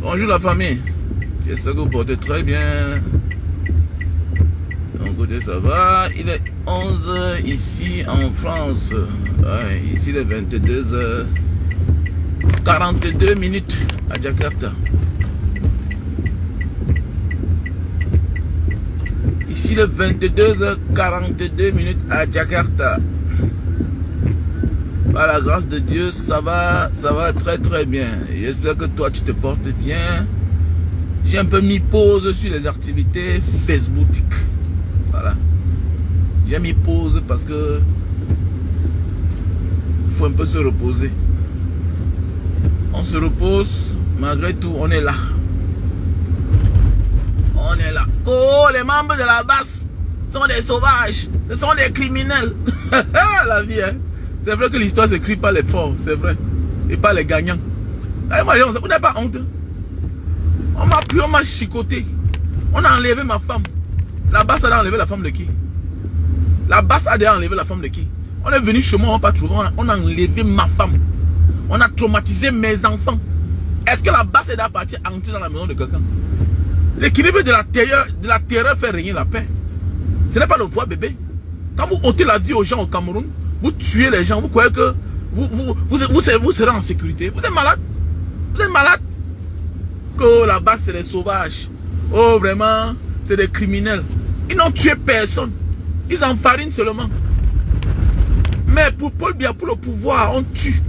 Bonjour la famille. J'espère que vous portez très bien. De mon côté ça va. Il est 11h ici en France. Ouais, ici il est 22h42 à Jakarta. Ici il est 22h42 à Jakarta. Par la grâce de Dieu, ça va très très bien. J'espère que toi tu te portes bien. J'ai un peu mis pause sur les activités Facebook. Voilà. J'ai mis pause parce que il faut un peu se reposer. On se repose, malgré tout, on est là. On est là. Oh, les membres de la base sont des sauvages. Ce sont des criminels. La vie, hein. C'est vrai que l'histoire s'écrit par les forts, c'est vrai. Et pas les gagnants. Vous n'avez pas honte. On m'a pris, on m'a chicoté. On a enlevé ma femme. La basse a enlevé la femme de qui? La basse a déjà enlevé la femme de qui? On est venu chez moi, on n'a pas trouvé. On a enlevé ma femme. On a traumatisé mes enfants. Est-ce que la basse est déjà partie entrer dans la maison de quelqu'un? L'équilibre de la terreur fait régner la paix. Ce n'est pas le voie bébé. Quand vous ôtez la vie aux gens au Cameroun, vous tuez les gens, vous croyez que vous serez en sécurité. Vous êtes malade. Vous êtes malade. Que là-bas c'est des sauvages. Oh vraiment, c'est des criminels. Ils n'ont tué personne. Ils enfarinent seulement. Mais pour Paul Biya, pour le pouvoir, on tue.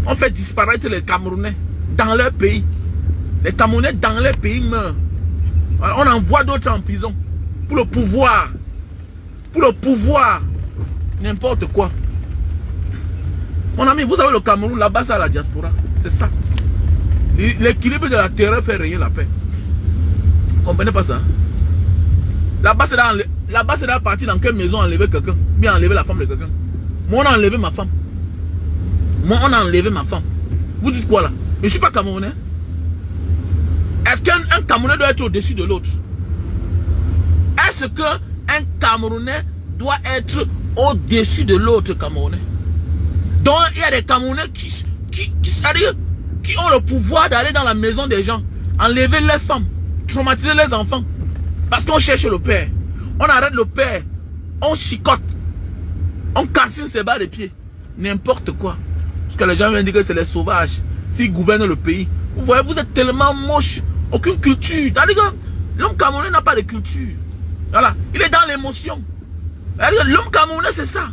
On fait disparaître les Camerounais dans leur pays. Les Camerounais dans leur pays meurent. Alors, on envoie d'autres en prison. Pour le pouvoir. Pour le pouvoir. N'importe quoi. Mon ami, vous savez le Cameroun, là-bas c'est à la diaspora. C'est ça. L'équilibre de la terreur fait régner la paix. Vous comprenez pas ça? Là-bas c'est là partir dans quelle maison enlever quelqu'un. Bien enlever la femme de quelqu'un. Moi on a enlevé ma femme. Moi on a enlevé ma femme. Vous dites quoi là? Je ne suis pas Camerounais. Est-ce qu'un Camerounais doit être au-dessus de l'autre? Est-ce qu'un Camerounais doit être au-dessus de l'autre Camerounais? Donc il y a des Camerounais qui ont le pouvoir d'aller dans la maison des gens, enlever leurs femmes, traumatiser leurs enfants. Parce qu'on cherche le père. On arrête le père. On chicote. On calcine ses bas de pied. N'importe quoi. Parce que les gens viennent dire que c'est les sauvages. S'ils gouvernent le pays. Vous voyez, vous êtes tellement moche. Aucune culture. L'homme camerounais n'a pas de culture. Voilà. Il est dans l'émotion. L'homme camerounais, c'est ça.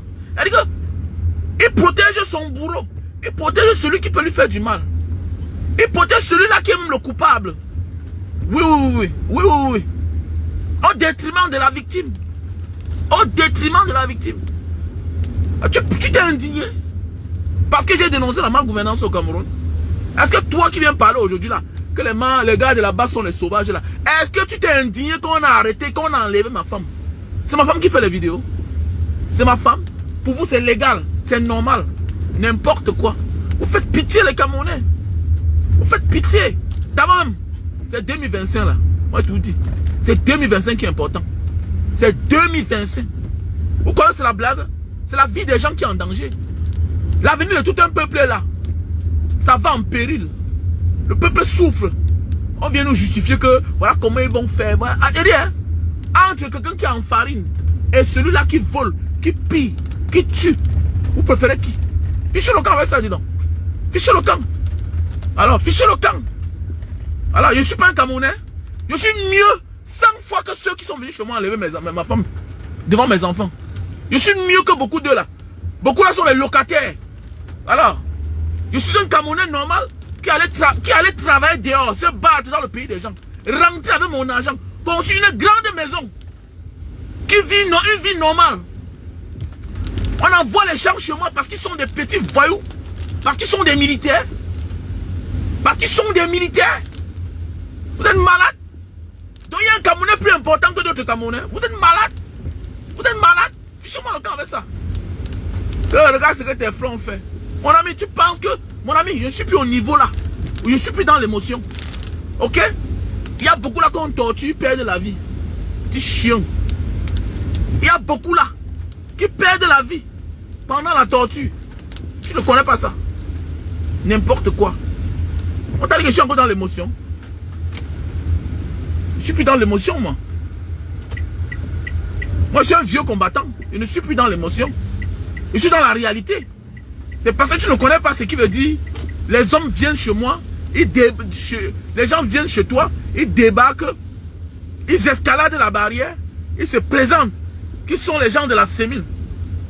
Il protège son bourreau. Il protège celui qui peut lui faire du mal. Il protège celui-là qui aime le coupable. Oui. Au détriment de la victime. Au détriment de la victime. Tu t'es indigné parce que j'ai dénoncé la malgouvernance au Cameroun. Est-ce que toi qui viens parler aujourd'hui là, que les gars de la base sont les sauvages là, est-ce que tu t'es indigné quand on a arrêté, quand on a enlevé ma femme? C'est ma femme qui fait les vidéos. C'est ma femme. Pour vous c'est légal, c'est normal. N'importe quoi. Vous faites pitié les Camerounais. Vous faites pitié. D'abord même, c'est 2025 là. Moi je vous dis. C'est 2025 qui est important. C'est 2025. Vous croyez que c'est la blague? C'est la vie des gens qui est en danger. L'avenir de tout un peuple est là. Ça va en péril. Le peuple souffre. On vient nous justifier que voilà comment ils vont faire. Voilà. Entre quelqu'un qui est en farine et celui-là qui vole, qui pille, qui tue, vous préférez qui? Fichez le camp avec ça, dis donc. Fichez le camp. Alors, fichez le camp. Alors, je ne suis pas un Camerounais. Je suis mieux 100 fois que ceux qui sont venus chez moi enlever ma femme devant mes enfants. Je suis mieux que beaucoup d'eux là. Beaucoup là sont les locataires. Alors, je suis un Camerounais normal qui allait travailler dehors, se battre dans le pays des gens, rentrer avec mon argent, construire une grande maison, qui vit une vie normale. On envoie les gens chez moi parce qu'ils sont des petits voyous, parce qu'ils sont des militaires. Parce qu'ils sont des militaires. Vous êtes malade. Donc il y a un Camerounais plus important que d'autres Camerounais. Vous êtes malade. Vous êtes malade. Fichez-moi le camp avec ça. Regarde ce que tes frères ont fait. Mon ami, tu penses que... Mon ami, je ne suis plus au niveau là. Je ne suis plus dans l'émotion. Ok? Il y a beaucoup là qu'on torture, perdent la vie. Petit chien. Il y a beaucoup là qui perdent la vie pendant la torture. Tu ne connais pas ça. N'importe quoi. On t'a dit que je suis encore dans l'émotion. Je suis plus dans l'émotion, moi. Moi, je suis un vieux combattant. Je ne suis plus dans l'émotion. Je suis dans la réalité. C'est parce que tu ne connais pas ce qui veut dire. Les hommes viennent chez moi. Les gens viennent chez toi. Ils débarquent. Ils escaladent la barrière. Ils se présentent. Qui sont les gens de la sémile.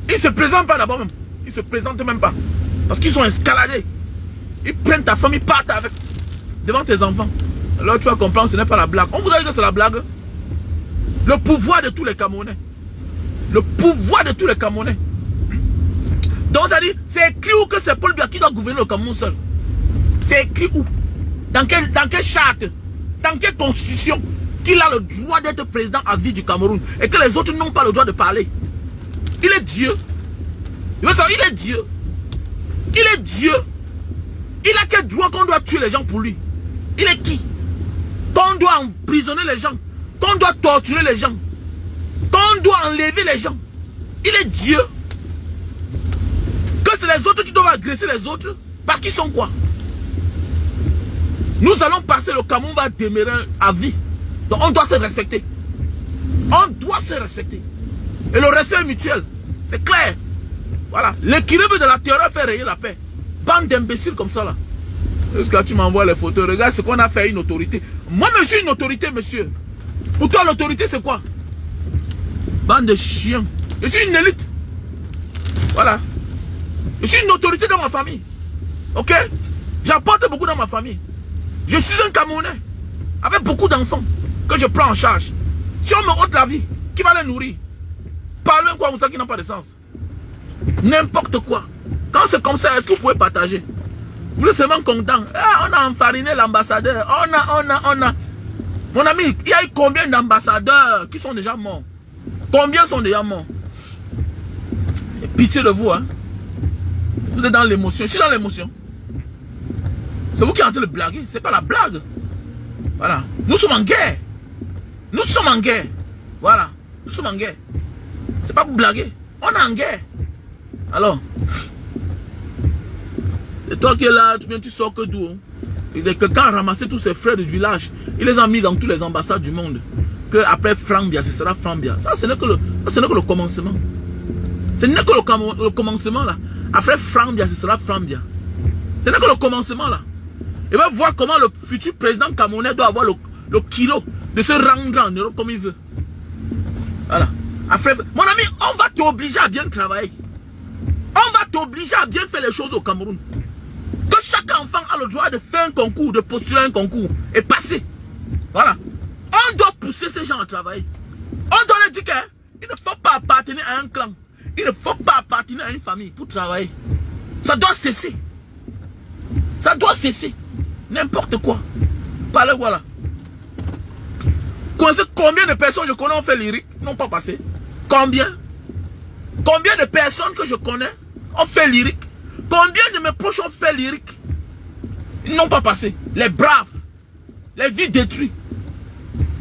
Ils ne se présentent pas d'abord même. Ils ne se présentent même pas. Parce qu'ils sont escaladés. Ils prennent ta femme, ils partent avec. Devant tes enfants. Alors tu vas comprendre, ce n'est pas la blague. On vous a dit que c'est la blague. Le pouvoir de tous les Camerounais. Le pouvoir de tous les Camerounais. Donc ça dit, c'est écrit où que c'est Paul Biya qui doit gouverner le Cameroun seul. C'est écrit où? Dans quelle charte? Dans quelle constitution qu'il a le droit d'être président à vie du Cameroun et que les autres n'ont pas le droit de parler? Il est Dieu. Il est Dieu. Il est Dieu. Il a quel droit qu'on doit tuer les gens pour lui? Il est qui? Qu'on doit emprisonner les gens, qu'on doit torturer les gens, qu'on doit enlever les gens. Il est Dieu. Que c'est les autres qui doivent agresser les autres. Parce qu'ils sont quoi? Nous allons passer, le Cameroun va demeurer à vie. Donc on doit se respecter. On doit se respecter. Et le respect est mutuel. C'est clair. Voilà. L'équilibre de la terreur fait rayer la paix. Bande d'imbéciles comme ça là. Est-ce que tu m'envoies les photos? Regarde ce qu'on a fait à une autorité. Moi, je suis une autorité, monsieur. Pour toi, l'autorité, c'est quoi? Bande de chiens. Je suis une élite. Voilà. Je suis une autorité dans ma famille. Ok? J'apporte beaucoup dans ma famille. Je suis un Camerounais. Avec beaucoup d'enfants que je prends en charge. Si on me ôte la vie, qui va les nourrir? Parlez quoi, vous savez qui n'a pas de sens. N'importe quoi. Quand c'est comme ça, est-ce que vous pouvez partager? Vous êtes seulement content. Ah, on a enfariné l'ambassadeur. On a. Mon ami, il y a eu combien d'ambassadeurs qui sont déjà morts? Combien sont déjà morts? Et pitié de vous, hein. Vous êtes dans l'émotion. Je suis dans l'émotion. C'est vous qui êtes en train de blaguer. C'est pas la blague. Voilà. Nous sommes en guerre. Nous sommes en guerre. Voilà. Nous sommes en guerre. C'est pas pour blaguer. On est en guerre. Alors. C'est toi qui es là, tu sors que d'où? Et quelqu'un a ramassé tous ses frères du village. Il les a mis dans toutes les ambassades du monde. Que après Frambia, ce sera Frambia. Ça, ce n'est que le commencement. Ce n'est que le commencement là. Après Frambia, ce sera Frambia. Ce n'est que le commencement là. Et va voir comment le futur président camerounais doit avoir le kilo de se rendre en Europe comme il veut. Voilà. Après, mon ami, on va t'obliger à bien travailler. On va t'obliger à bien faire les choses au Cameroun. Que chaque enfant a le droit de faire un concours, de postuler un concours et passer. Voilà. On doit pousser ces gens à travailler. On doit leur dire qu'il ne faut pas appartenir à un clan. Il ne faut pas appartenir à une famille pour travailler. Ça doit cesser. Ça doit cesser. N'importe quoi. Parlez, voilà. Combien de personnes je connais ont fait lyrique, n'ont pas passé? Combien? Combien de personnes que je connais ont fait lyrique? Combien de mes proches ont fait lyrique? Ils n'ont pas passé. Les braves. Les vies détruites.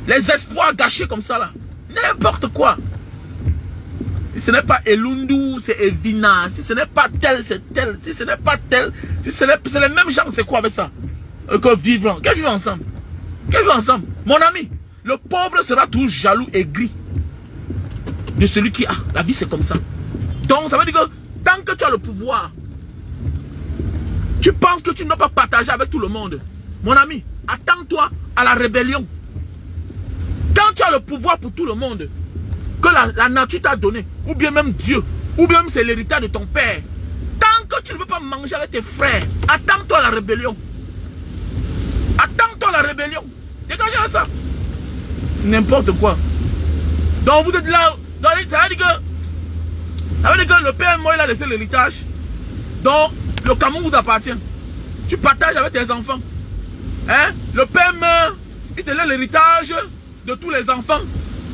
Les espoirs gâchés comme ça là. N'importe quoi. Si ce n'est pas Elundu, c'est Evina. Si ce n'est pas tel, c'est tel. Si ce n'est pas tel, si c'est les mêmes gens, c'est quoi avec ça? Que vivre. Qu'est-ce vivre ensemble? Qu'est-ce vivre ensemble? Mon ami, le pauvre sera toujours jaloux et gris de celui qui a. La vie c'est comme ça. Donc ça veut dire que tant que tu as le pouvoir, tu penses que tu ne dois pas partager avec tout le monde. Mon ami, attends-toi à la rébellion. Quand tu as le pouvoir pour tout le monde, que la nature t'a donné, ou bien même Dieu, ou bien même c'est l'héritage de ton père, tant que tu ne veux pas manger avec tes frères, attends-toi à la rébellion. Attends-toi à la rébellion. Dégagez ça. N'importe quoi. Donc vous êtes là, ça veut dire que le père moi il a laissé l'héritage. Donc le Cameroun vous appartient. Tu partages avec tes enfants. Hein? Le père meurt, il te laisse l'héritage de tous les enfants.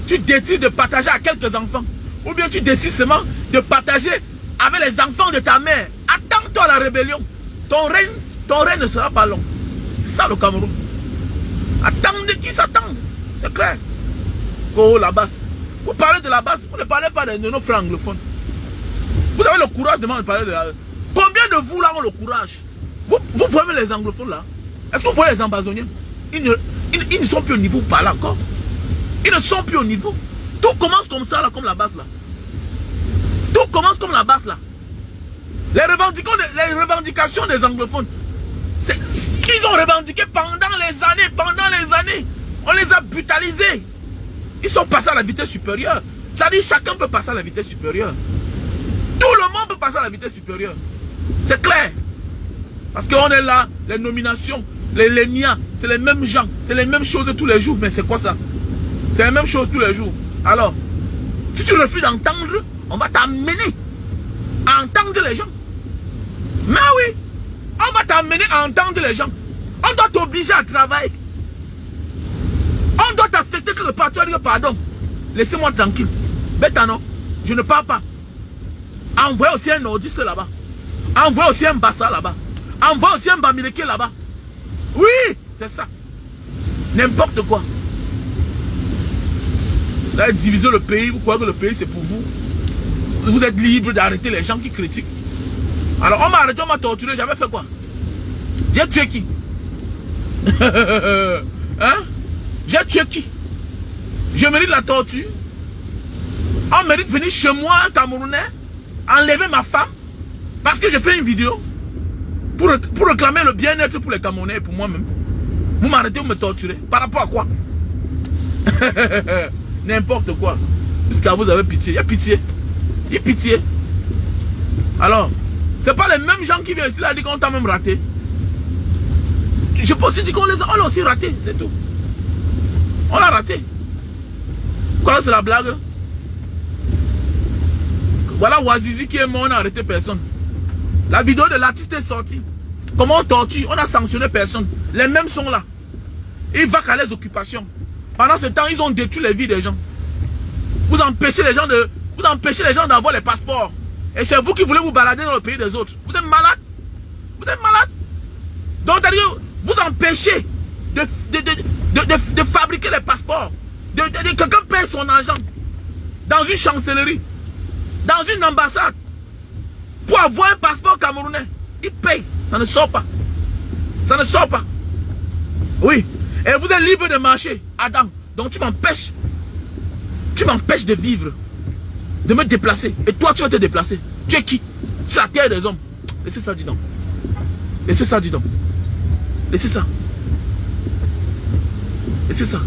Tu décides de partager à quelques enfants. Ou bien tu décides seulement de partager avec les enfants de ta mère. Attends-toi à la rébellion. Ton règne ne sera pas long. C'est ça le Cameroun. Attendez qui s'attend. C'est clair. Oh la basse. Vous parlez de la basse, vous ne parlez pas de nos frères anglophones. Vous avez le courage de parler de la... Combien de vous là ont le courage? Vous voyez les anglophones là? Est-ce que vous voyez les Amazoniens? Ils ne sont plus au niveau par là encore. Ils ne sont plus au niveau. Tout commence comme ça, là, comme la base là. Tout commence comme la base là. Les revendications des anglophones, ils ont revendiqué pendant les années. On les a brutalisés. Ils sont passés à la vitesse supérieure. C'est-à-dire chacun peut passer à la vitesse supérieure. Tout le monde peut passer à la vitesse supérieure. C'est clair. Parce qu'on est là, les nominations, les miens, c'est les mêmes gens, c'est les mêmes choses tous les jours. Mais c'est quoi ça? C'est les mêmes choses tous les jours. Alors, si tu refuses d'entendre, on va t'amener à entendre les gens. Mais oui, on va t'amener à entendre les gens. On doit t'obliger à travailler. On doit t'affecter quelque part. Tu vas dire pardon, laissez-moi tranquille. Bêta non, je ne parle pas. Envoyez aussi un nordiste là-bas. Envoyez aussi un bassa là-bas. Envoyez aussi un bamileke là-bas. Oui, c'est ça. N'importe quoi. Vous allez diviser le pays, vous croyez que le pays c'est pour vous. Vous êtes libre d'arrêter les gens qui critiquent. Alors on m'a arrêté, on m'a torturé, j'avais fait quoi? J'ai tué qui? Hein? J'ai tué qui? Je mérite la torture. On mérite de venir chez moi, un Camerounais, enlever ma femme, parce que j'ai fait une vidéo pour réclamer le bien-être pour les Camerounais et pour moi-même. Vous m'arrêtez, vous me torturez. Par rapport à quoi? N'importe quoi. Jusqu'à vous avez pitié. Il y a pitié. Il y a pitié. Alors, c'est pas les mêmes gens qui viennent ici là dire qu'on t'a même raté. Je peux aussi dire qu'on l'a aussi raté, c'est tout. On l'a raté. Quoi, c'est la blague? Voilà Wazizi qui est mort, on n'a arrêté personne. La vidéo de l'artiste est sortie. Comment on torture? On a sanctionné personne. Les mêmes sont là. Ils vaquent à les occupations. Pendant ce temps, ils ont détruit les vies des gens. Vous empêchez les gens d'avoir les passeports. Et c'est vous qui voulez vous balader dans le pays des autres. Vous êtes malade. Vous êtes malade. Donc, vous empêchez de fabriquer les passeports. Quelqu'un paye son argent dans une chancellerie, dans une ambassade, pour avoir un passeport camerounais. Il paye. Ça ne sort pas. Ça ne sort pas. Oui. Et vous êtes libre de marcher, Adam. Donc tu m'empêches. Tu m'empêches de vivre. De me déplacer. Et toi, tu vas te déplacer. Tu es qui? Sur la terre des hommes. Laissez ça, dis donc. Laissez ça, dis donc. Laissez ça. Laissez ça.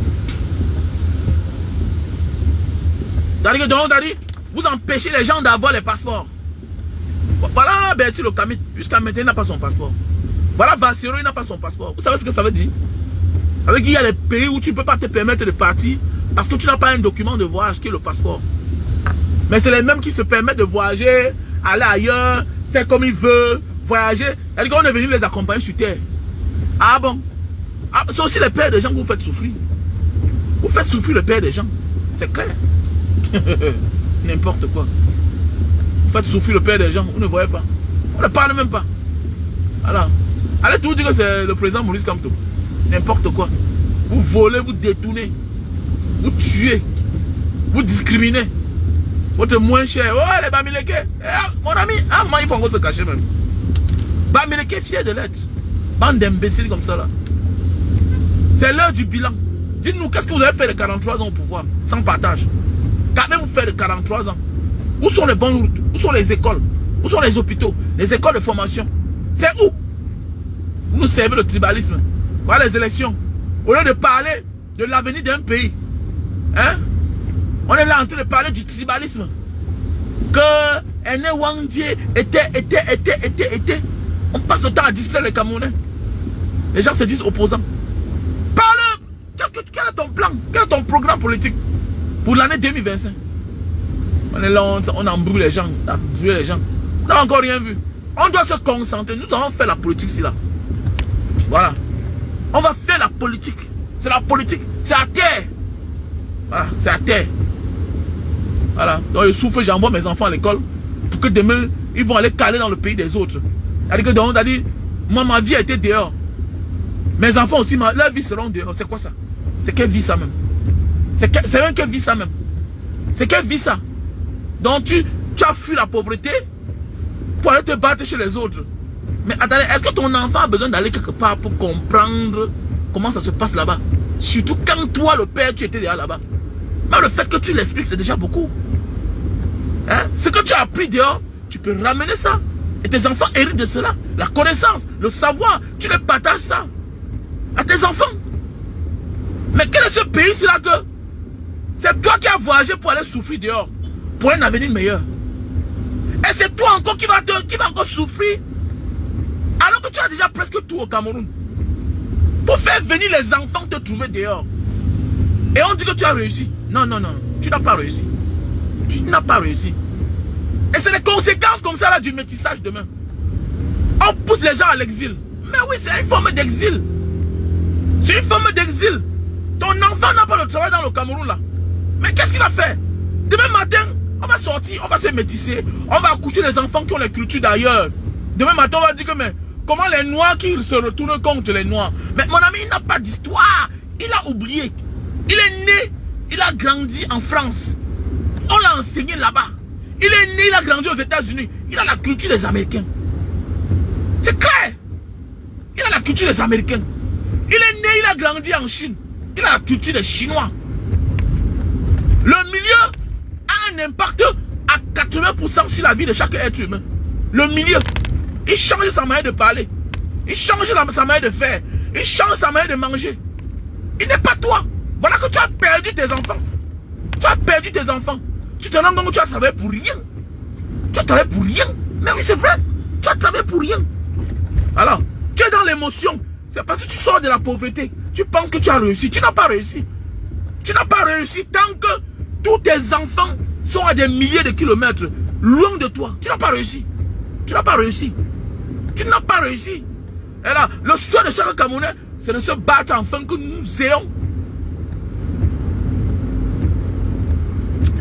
Vous empêchez les gens d'avoir les passeports. Voilà Bertie le Kamit. Jusqu'à maintenant, il n'a pas son passeport. Voilà Vassero, il n'a pas son passeport. Vous savez ce que ça veut dire? Avec il y a des pays où tu ne peux pas te permettre de partir parce que tu n'as pas un document de voyage qui est le passeport. Mais c'est les mêmes qui se permettent de voyager, aller ailleurs, faire comme ils veulent, voyager. C'est-à-dire qu'on est venu les accompagner sur terre. Ah bon? Ah, c'est aussi les pères des gens que vous faites souffrir. Vous faites souffrir le père des gens. C'est clair. N'importe quoi. Vous faites souffrir le père des gens. Vous ne voyez pas. On ne parle même pas. Alors, allez tout dire que c'est le président Maurice Kamto. N'importe quoi. Vous volez, vous détournez. Vous tuez. Vous discriminez. Votre moins cher. Oh, les Bamileke. Mon ami, moi, il faut encore se cacher même. Bamileke fier de l'être. Bande d'imbéciles comme ça là. C'est l'heure du bilan. Dites-nous, qu'est-ce que vous avez fait de 43 ans au pouvoir? Sans partage. Quand même vous faites de 43 ans. Où sont les bonnes routes? Où sont les écoles? Où sont les hôpitaux? Les écoles de formation? C'est où? Vous nous servez le tribalisme. Voilà les élections. Au lieu de parler de l'avenir d'un pays. Hein? On est là en train de parler du tribalisme. Que Ene Wangdi était. On passe le temps à distraire les Camerounais. Les gens se disent opposants. Parle. Quel est ton plan? Quel est ton programme politique pour l'année 2025? On est là, on embrouille les gens. On a brûlé les gens. On n'a encore rien vu. On doit se concentrer. Nous allons faire la politique ici là. Voilà. On va faire la politique. C'est la politique. C'est à terre. Voilà. C'est à terre. Voilà. Donc je souffre, j'envoie mes enfants à l'école pour que demain, ils vont aller caler dans le pays des autres. C'est-à-dire que moi, ma vie a été dehors. Mes enfants aussi, leur vie seront dehors. C'est quoi ça? C'est quelle vie ça même? C'est même quelle vie ça même? C'est quelle vie ça? Donc tu as fui la pauvreté pour aller te battre chez les autres. Mais attendez, est-ce que ton enfant a besoin d'aller quelque part pour comprendre comment ça se passe là-bas? Surtout quand toi, le père, tu étais déjà là-bas. Mais le fait que tu l'expliques, c'est déjà beaucoup. Hein? Ce que tu as appris dehors, tu peux ramener ça. Et tes enfants héritent de cela. La connaissance, le savoir, tu les partages ça à tes enfants. Mais quel est ce pays-là que c'est toi qui as voyagé pour aller souffrir dehors, pour un avenir meilleur? Et c'est toi encore qui va encore souffrir, alors que tu as déjà presque tout au Cameroun. Pour faire venir les enfants te trouver dehors. Et on dit que tu as réussi. Non, non, non, tu n'as pas réussi. Tu n'as pas réussi. Et c'est les conséquences comme ça là du métissage demain. On pousse les gens à l'exil. Mais oui, c'est une forme d'exil. C'est une forme d'exil. Ton enfant n'a pas de travail dans le Cameroun là. Mais qu'est-ce qu'il va faire? Demain matin, on va sortir, on va se métisser. On va accoucher les enfants qui ont les cultures d'ailleurs. Demain matin, on va dire que mais comment les noirs qui se retournent contre les noirs? Mais mon ami, il n'a pas d'histoire. Il a oublié. Il est né, il a grandi en France. On l'a enseigné là-bas. Il est né, il a grandi aux États-Unis. Il a la culture des Américains. C'est clair. Il a la culture des Américains. Il est né, il a grandi en Chine. Il a la culture des Chinois. Le milieu a un impact à 80% sur la vie de chaque être humain. Le milieu, il change sa manière de parler. Il change sa manière de faire. Il change sa manière de manger. Il n'est pas toi. Voilà que tu as perdu tes enfants. Tu as perdu tes enfants. Tu te rends compte que tu as travaillé pour rien. Tu as travaillé pour rien. Mais oui, c'est vrai. Tu as travaillé pour rien. Alors, tu es dans l'émotion. C'est parce que tu sors de la pauvreté. Tu penses que tu as réussi. Tu n'as pas réussi. Tu n'as pas réussi tant que tous tes enfants sont à des milliers de kilomètres loin de toi. Tu n'as pas réussi. Tu n'as pas réussi. Tu n'as pas réussi. Et là, le souhait de chaque Camerounais, c'est de se battre afin que nous ayons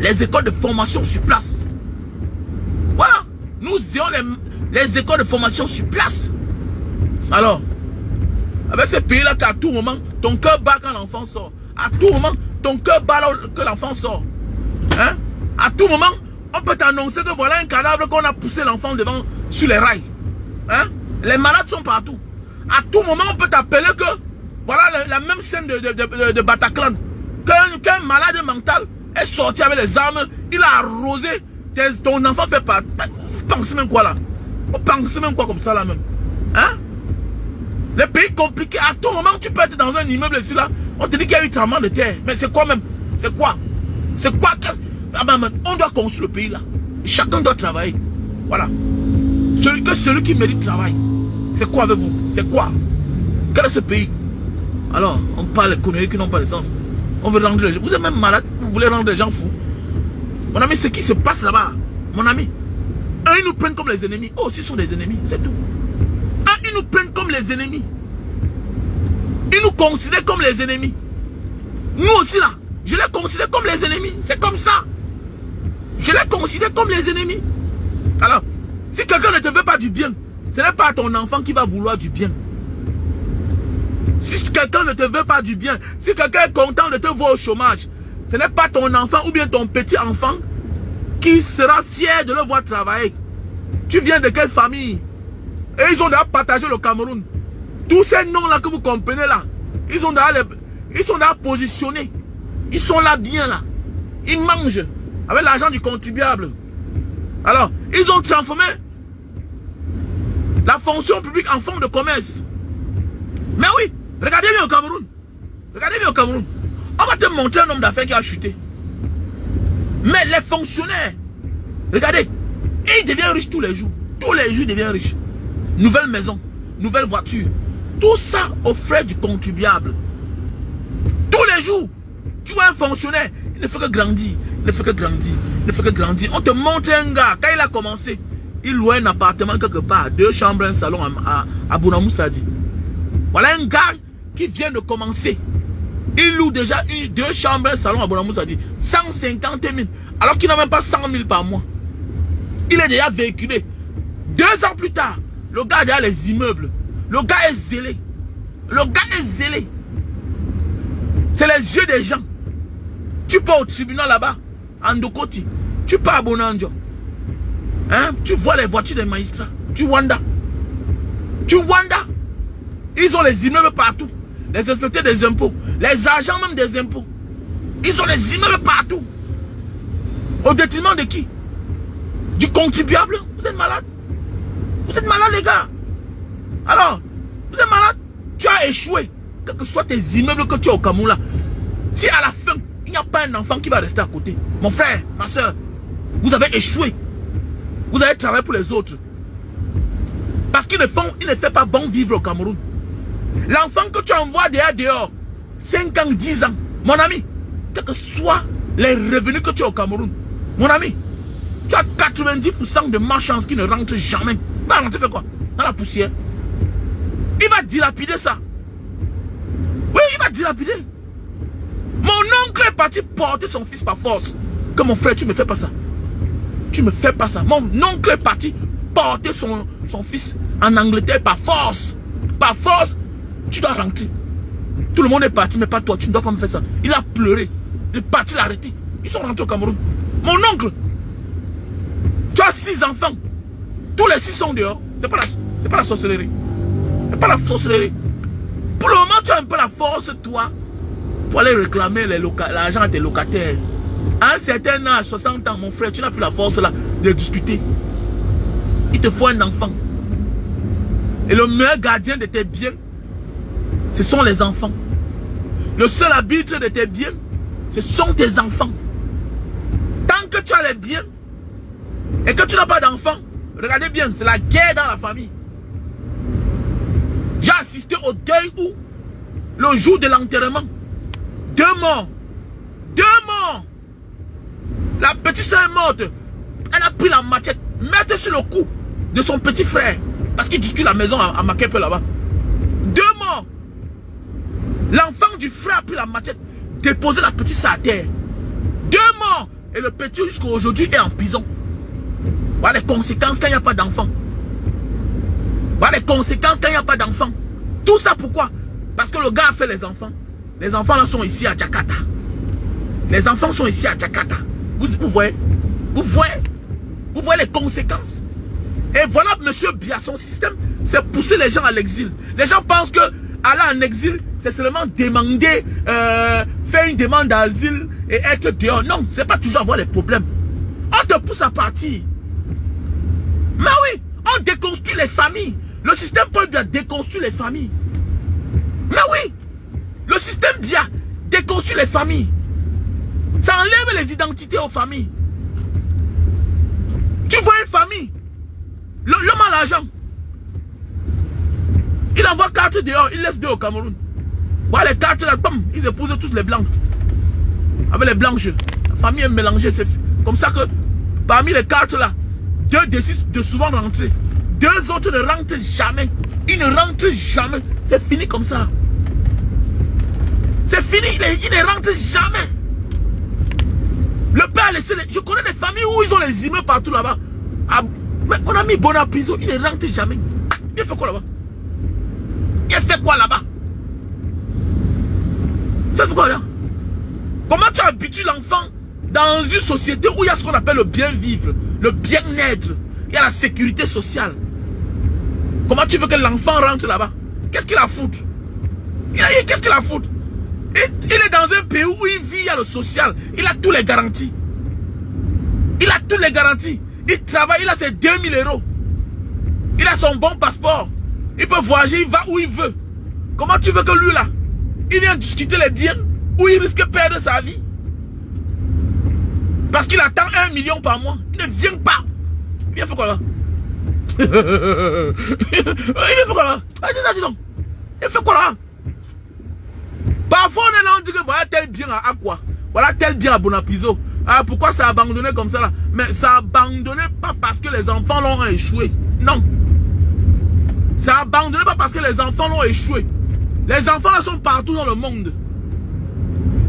les écoles de formation sur place. Voilà. Nous ayons les écoles de formation sur place. Alors, avec ce pays-là qu'à tout moment, ton cœur bat quand l'enfant sort. À tout moment, ton cœur bat que l'enfant sort. Hein? À tout moment, on peut t'annoncer que voilà un cadavre qu'on a poussé l'enfant devant sur les rails. Hein? Les malades sont partout. À tout moment, on peut t'appeler que voilà la même scène de Bataclan. Qu'un malade mental est sorti avec les armes, il a arrosé, ton enfant fait pas. Vous pensez même quoi là? Vous pensez même quoi comme ça là même? Hein? Les pays compliqués, à tout moment tu peux être dans un immeuble ici là, on te dit qu'il y a eu tremblement de terre. Mais c'est quoi même? C'est quoi? C'est quoi? On doit construire le pays là. Chacun doit travailler. Voilà. Celui qui mérite travail. C'est quoi avec vous? C'est quoi? Quel est ce pays? Alors, on parle de conneries qui n'ont pas de sens. On veut rendre les gens. Vous êtes même malade, vous voulez rendre les gens fous. Mon ami, ce qui se passe là-bas, mon ami, ils nous prennent comme les ennemis. Oh, ils sont des ennemis, c'est tout. Ils nous prennent comme les ennemis. Ils nous considèrent comme les ennemis. Nous aussi là, je les considère comme les ennemis. C'est comme ça. Je les considère comme les ennemis. Alors, si quelqu'un ne te veut pas du bien, ce n'est pas ton enfant qui va vouloir du bien. Si quelqu'un ne te veut pas du bien, si quelqu'un est content de te voir au chômage, ce n'est pas ton enfant ou bien ton petit enfant qui sera fier de le voir travailler. Tu viens de quelle famille? Et ils ont déjà partagé le Cameroun. Tous ces noms-là que vous comprenez là, ils sont déjà positionnés. Ils sont là bien là. Ils mangent avec l'argent du contribuable. Alors, ils ont transformé la fonction publique en forme de commerce. Mais oui, regardez bien au Cameroun. Regardez bien au Cameroun. On va te montrer un homme d'affaires qui a chuté. Mais les fonctionnaires, regardez, ils deviennent riches tous les jours. Tous les jours, ils deviennent riches. Nouvelle maison, nouvelle voiture. Tout ça aux frais du contribuable. Tous les jours, tu vois un fonctionnaire, il ne fait que grandir, il ne fait que grandir, il ne fait que grandir. On te montre un gars, quand il a commencé, il louait un appartement quelque part, 2 chambres, un salon à Bounamoussadi. Voilà un gars qui vient de commencer. Il loue déjà 2 chambres, un salon à Bounamoussadi, 150 000, alors qu'il n'a même pas 100 000 par mois. Il est déjà véhiculé. 2 ans plus tard, le gars a déjà les immeubles. Le gars est zélé. Le gars est zélé. C'est les yeux des gens. Tu pars au tribunal là-bas, à Ndokoti. Tu pars à Bonanjo. Hein? Tu vois les voitures des magistrats. Tu wanda. Tu Rwanda, ils ont les immeubles partout. Les inspecteurs des impôts, les agents même des impôts. Ils ont les immeubles partout. Au détriment de qui? Du contribuable. Vous êtes malade. Vous êtes malade, les gars. Alors, vous êtes malade. Tu as échoué. Quels que soient tes immeubles que tu as au Cameroun là. Si à la fin, il n'y a pas un enfant qui va rester à côté. Mon frère, ma soeur, vous avez échoué. Vous avez travaillé pour les autres. Parce qu'ils ne fait pas bon vivre au Cameroun. L'enfant que tu envoies dehors, 5 ans, 10 ans, mon ami, quels que soient les revenus que tu as au Cameroun, mon ami, tu as 90% de malchance qui ne rentrent jamais. Il va rentrer faire quoi? Dans la poussière. Il va dilapider ça. Oui, il va dilapider. Mon oncle est parti porter son fils par force. Que mon frère, tu ne me fais pas ça. Tu me fais pas ça. Mon oncle est parti porter son fils en Angleterre par force. Par force, tu dois rentrer. Tout le monde est parti, mais pas toi. Tu ne dois pas me faire ça. Il a pleuré. Il est parti l'arrêter. Ils sont rentrés au Cameroun. Mon oncle, tu as 6 enfants. Tous les 6 sont dehors. C'est pas la sorcellerie. C'est pas la sorcellerie. Pour le moment, tu as un peu la force, toi, pour aller réclamer l'argent à tes locataires. À un certain âge, 60 ans, mon frère, tu n'as plus la force là de discuter. Il te faut un enfant. Et le meilleur gardien de tes biens, ce sont les enfants. Le seul arbitre de tes biens, ce sont tes enfants. Tant que tu as les biens et que tu n'as pas d'enfants, regardez bien, c'est la guerre dans la famille. J'ai assisté au deuil où, le jour de l'enterrement, 2 morts. 2 morts. La petite soeur est morte. Elle a pris la machette, mettre sur le cou de son petit frère. Parce qu'il discute la maison à Makepe là-bas. 2 morts. L'enfant du frère a pris la machette, déposé la petite soeur à terre. 2 morts. Et le petit jusqu'à aujourd'hui est en prison. Voilà les conséquences quand il n'y a pas d'enfant. Voilà les conséquences quand il n'y a pas d'enfant. Tout ça pourquoi? Parce que le gars a fait les enfants. Les enfants là sont ici à Jakarta. Les enfants sont ici à Jakarta. Vous voyez? Vous voyez les conséquences? Et voilà, monsieur Biya, son système, c'est pousser les gens à l'exil. Les gens pensent que aller en exil, c'est seulement demander, faire une demande d'asile et être dehors. Non, c'est pas toujours avoir les problèmes. On te pousse à partir. Mais oui, on déconstruit les familles. Le système Paul Biya déconstruit les familles. Mais oui, le système Biya déconstruit les familles. Ça enlève les identités aux familles. Tu vois une famille, l'homme a l'argent. Il envoie 4 dehors, il laisse 2 au Cameroun. Voilà les 4 là, bam, ils épousent tous les blancs. Avec les blanches, la famille est mélangée. C'est comme ça que parmi les 4 là, 2 décident de souvent rentrer. 2 autres ne rentrent jamais. Ils ne rentrent jamais. C'est fini comme ça. C'est fini, ils ne rentrent jamais. Le père a laissé je connais des familles où ils ont les immeubles partout là-bas. Mais on a mis bon en prison, il ne rentre jamais. Il fait quoi là-bas? Il fait quoi là-bas? Il fait quoi là? Comment tu habitues l'enfant dans une société où il y a ce qu'on appelle le bien-vivre, le bien-être, il y a la sécurité sociale? Comment tu veux que l'enfant rentre là-bas? Qu'est-ce qu'il a à foutre? Qu'est-ce qu'il a à foutre? Il est dans un pays où il vit, il y a le social. Il a tous les garanties. Il a toutes les garanties. Il travaille, il a ses 2000 €. Il a son bon passeport. Il peut voyager, il va où il veut. Comment tu veux que lui là, il vient discuter les biens où il risque de perdre sa vie? Parce qu'il attend 1 million par mois. Il ne vient pas. Il vient faire quoi là? Il vient faire quoi là? Dis donc. Il fait quoi là? Parfois on est là, on dit que voilà tel bien à quoi? Voilà tel bien à Bonapiso. Ah, pourquoi ça a abandonné comme ça là? Mais ça a abandonné pas parce que les enfants l'ont échoué. Non. Ça a abandonné pas parce que les enfants l'ont échoué. Les enfants là sont partout dans le monde.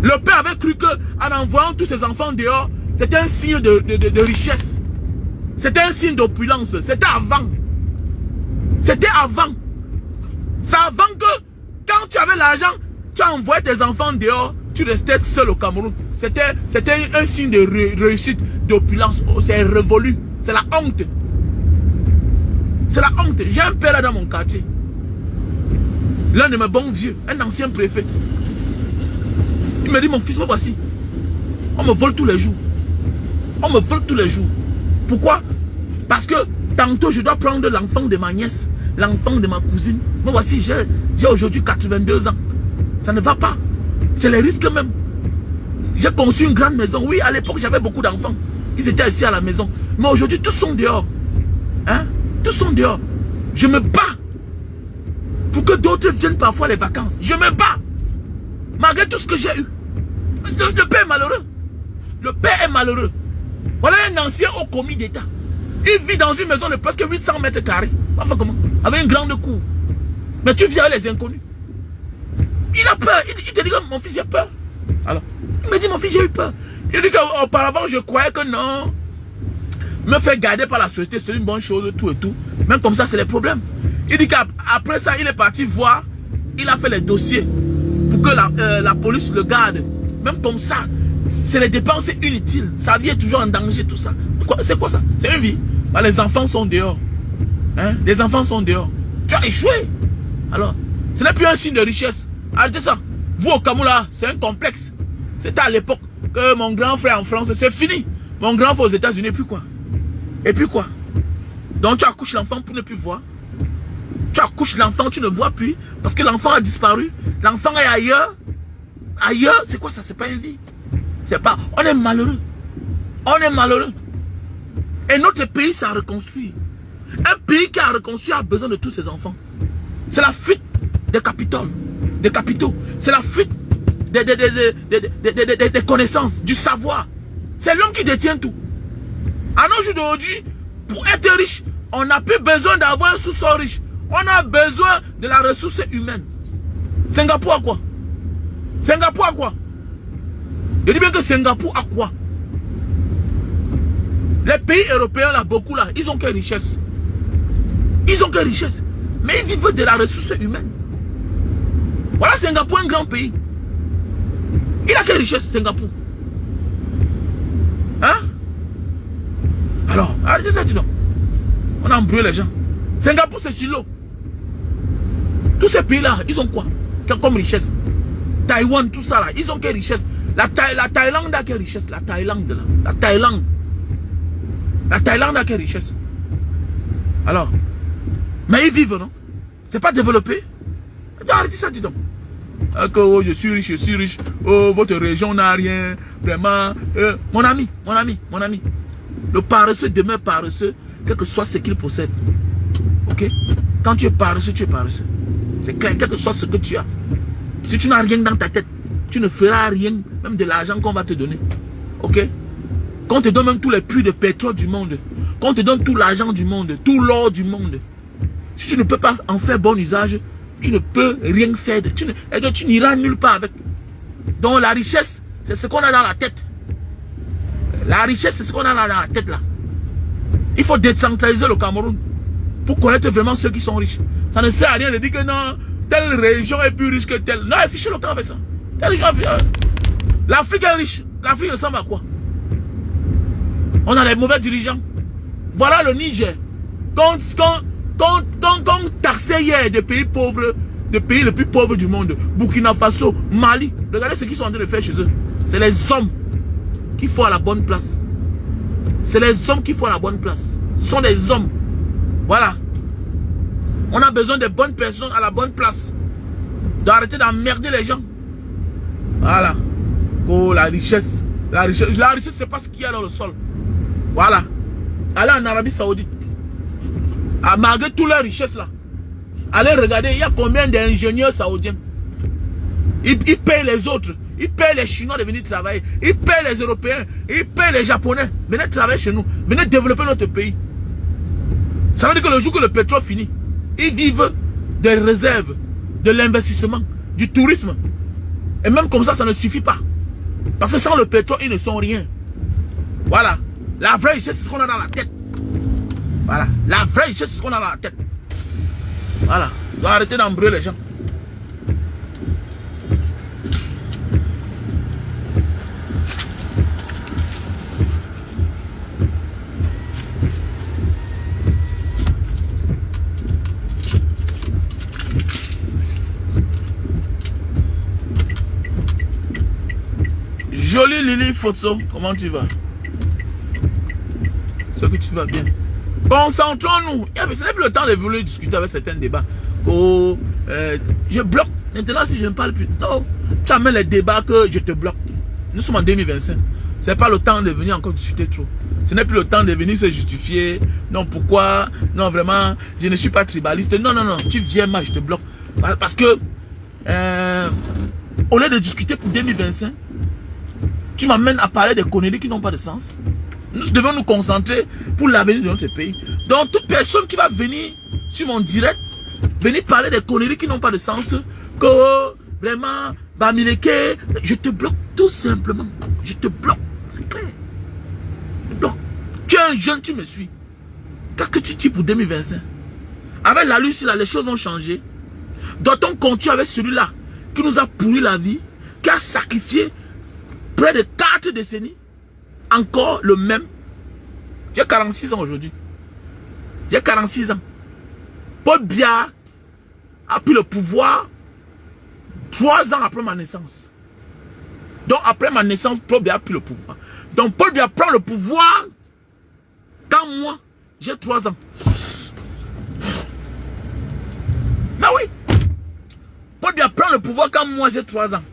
Le père avait cru que en envoyant tous ses enfants dehors, c'était un signe de richesse. C'était un signe d'opulence. C'était avant. C'était avant. C'est avant que quand tu avais l'argent, tu as envoyé tes enfants dehors, tu restais seul au Cameroun. C'était un signe de réussite, d'opulence. Oh, c'est révolu. C'est la honte. C'est la honte. J'ai un père là dans mon quartier. L'un de mes bons vieux, un ancien préfet. Il me dit, mon fils, me voici. On me vole tous les jours. On me vole tous les jours. Pourquoi? Parce que tantôt, je dois prendre l'enfant de ma nièce, l'enfant de ma cousine. Me voici, j'ai aujourd'hui 82 ans. Ça ne va pas. C'est les risques même. J'ai conçu une grande maison. Oui, à l'époque, j'avais beaucoup d'enfants. Ils étaient assis à la maison. Mais aujourd'hui, tous sont dehors. Hein? Tous sont dehors. Je me bats pour que d'autres viennent parfois les vacances. Je me bats. Malgré tout ce que j'ai eu. Le père est malheureux. Le père est malheureux. Voilà un ancien haut commis d'État. Il vit dans une maison de presque 800 mètres carrés. Enfin, comment? Avec une grande cour. Mais tu viens avec les inconnus. Il a peur. Il te dit que mon fils, j'ai peur. Alors, il me dit, mon fils, j'ai eu peur. Il dit qu'auparavant, je croyais que non. Me faire garder par la société, c'est une bonne chose, tout et tout. Même comme ça, c'est les problèmes. Il dit qu'après ça, il est parti voir. Il a fait les dossiers pour que la police le garde. Même comme ça, c'est les dépenses inutiles. Sa vie est toujours en danger, tout ça. C'est quoi ça? C'est une vie. Bah, les enfants sont dehors. Hein? Les enfants sont dehors. Tu as échoué. Alors, ce n'est plus un signe de richesse. Arrêtez ça. Vous au Cameroun là, c'est un complexe. C'était à l'époque que mon grand frère en France, c'est fini. Mon grand frère aux États-Unis, et puis quoi? Et puis quoi? Donc tu accouches l'enfant pour ne plus voir. Tu accouches l'enfant, tu ne vois plus. Parce que l'enfant a disparu. L'enfant est ailleurs. Ailleurs, c'est quoi ça? C'est pas une vie. C'est pas. On est malheureux. On est malheureux. Et notre pays s'est reconstruit. Un pays qui a reconstruit a besoin de tous ses enfants. C'est la fuite des capitaux. C'est la fuite des connaissances, du savoir. C'est l'homme qui détient tout. À nos jours d'aujourd'hui, pour être riche, on n'a plus besoin d'avoir un sous-sol riche. On a besoin de la ressource humaine. Singapour a quoi? Singapour a quoi? Je dis bien que Singapour a quoi? Les pays européens là, beaucoup là, ils ont quelle richesse? Ils ont quelle richesse? Mais ils vivent de la ressource humaine. Voilà Singapour, un grand pays. Il a quelle richesse Singapour? Hein? Alors, arrêtez ça, dis donc. On a embrouillé les gens. Singapour, c'est sur l'eau. Tous ces pays-là, ils ont quoi? Comme richesse? Taïwan, tout ça là, ils ont quelle richesse? La Thaïlande a quelle richesse? La Thaïlande là. La Thaïlande. La Thaïlande a quelle richesse? Alors, mais ils vivent, non? C'est pas développé? Arrêtez ça, dis donc. Oh, je suis riche. Oh, votre région n'a rien. Vraiment. Mon ami. Le paresseux demeure paresseux, quel que soit ce qu'il possède. Ok? Quand tu es paresseux, tu es paresseux. C'est clair, quel que soit ce que tu as. Si tu n'as rien dans ta tête, tu ne feras rien, même de l'argent qu'on va te donner. Ok? Qu'on te donne même tous les puits de pétrole du monde, qu'on te donne tout l'argent du monde, tout l'or du monde. Si tu ne peux pas en faire bon usage, tu ne peux rien faire. Tu n'iras nulle part avec. Donc la richesse, c'est ce qu'on a dans la tête. La richesse, c'est ce qu'on a dans la tête là. Il faut décentraliser le Cameroun pour connaître vraiment ceux qui sont riches. Ça ne sert à rien de dire que non, telle région est plus riche que telle. Non, fichez le camp avec ça. L'Afrique est riche. L'Afrique ressemble à quoi? On a les mauvais dirigeants. Voilà le Niger. Quand taxé hier des pays pauvres, des pays les plus pauvres du monde, Burkina Faso, Mali, regardez ce qu'ils sont en train de faire chez eux. C'est les hommes qu'il faut à la bonne place. C'est les hommes qu'il faut à la bonne place. Ce sont les hommes. Voilà. On a besoin de bonnes personnes à la bonne place. D'arrêter d'emmerder les gens. Voilà. Oh, la richesse. La richesse, c'est pas ce qu'il y a dans le sol. Voilà. Allez en Arabie Saoudite. Malgré toute leur richesse là. Allez regarder, il y a combien d'ingénieurs saoudiens. Ils payent les autres. Ils payent les Chinois de venir travailler. Ils payent les Européens. Ils payent les Japonais. Venez travailler chez nous. Venez développer notre pays. Ça veut dire que le jour que le pétrole finit, ils vivent des réserves, de l'investissement, du tourisme. Et même comme ça, ça ne suffit pas. Parce que sans le pétrole, ils ne sont rien. Voilà. La vraie richesse, c'est ce qu'on a dans la tête. Voilà. La vraie richesse, c'est ce qu'on a dans la tête. Voilà. Il faut arrêter d'embrouiller les gens. Jolie Lily Fotso, comment tu vas? J'espère que tu vas bien. Concentrons-nous. Ce n'est plus le temps de vouloir discuter avec certains débats. Oh, je bloque. Maintenant, si je ne parle plus, non. Tu amènes les débats que je te bloque. Nous sommes en 2025. Ce n'est pas le temps de venir encore discuter trop. Ce n'est plus le temps de venir se justifier. Non, pourquoi? Non, vraiment, je ne suis pas tribaliste. Non, non, non. Tu viens, moi, je te bloque. Parce que, au lieu de discuter pour 2025, tu m'amènes à parler des conneries qui n'ont pas de sens. Nous devons nous concentrer pour l'avenir de notre pays. Donc, toute personne qui va venir sur mon direct, venir parler des conneries qui n'ont pas de sens, que vraiment, Bamileke, je te bloque tout simplement. Je te bloque, c'est clair. Je te bloque. Tu es un jeune, tu me suis. Qu'est-ce que tu dis pour 2025? Avec la lutte, là, les choses ont changé. Doit-on continuer avec celui-là qui nous a pourri la vie, qui a sacrifié près de 4 décennies? Encore le même. J'ai 46 ans aujourd'hui. J'ai 46 ans. Paul Biya a pris le pouvoir 3 ans après ma naissance. Donc après ma naissance, Paul Biya a pris le pouvoir. Donc Paul Biya prend le pouvoir quand moi, j'ai 3 ans. Mais oui. Paul Biya prend le pouvoir quand moi, j'ai 3 ans.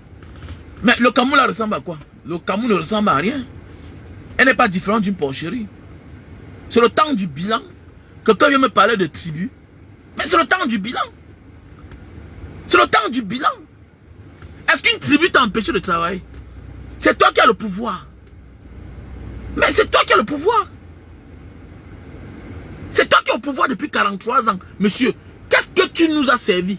Mais le Cameroun là ressemble à quoi? Le Cameroun ne ressemble à rien. Elle n'est pas différente d'une porcherie. C'est le temps du bilan. Quelqu'un vient me parler de tribu. Mais c'est le temps du bilan. C'est le temps du bilan. Est-ce qu'une tribu t'a empêché de travailler? C'est toi qui as le pouvoir. Mais c'est toi qui as le pouvoir. C'est toi qui as le pouvoir depuis 43 ans. Monsieur, qu'est-ce que tu nous as servi?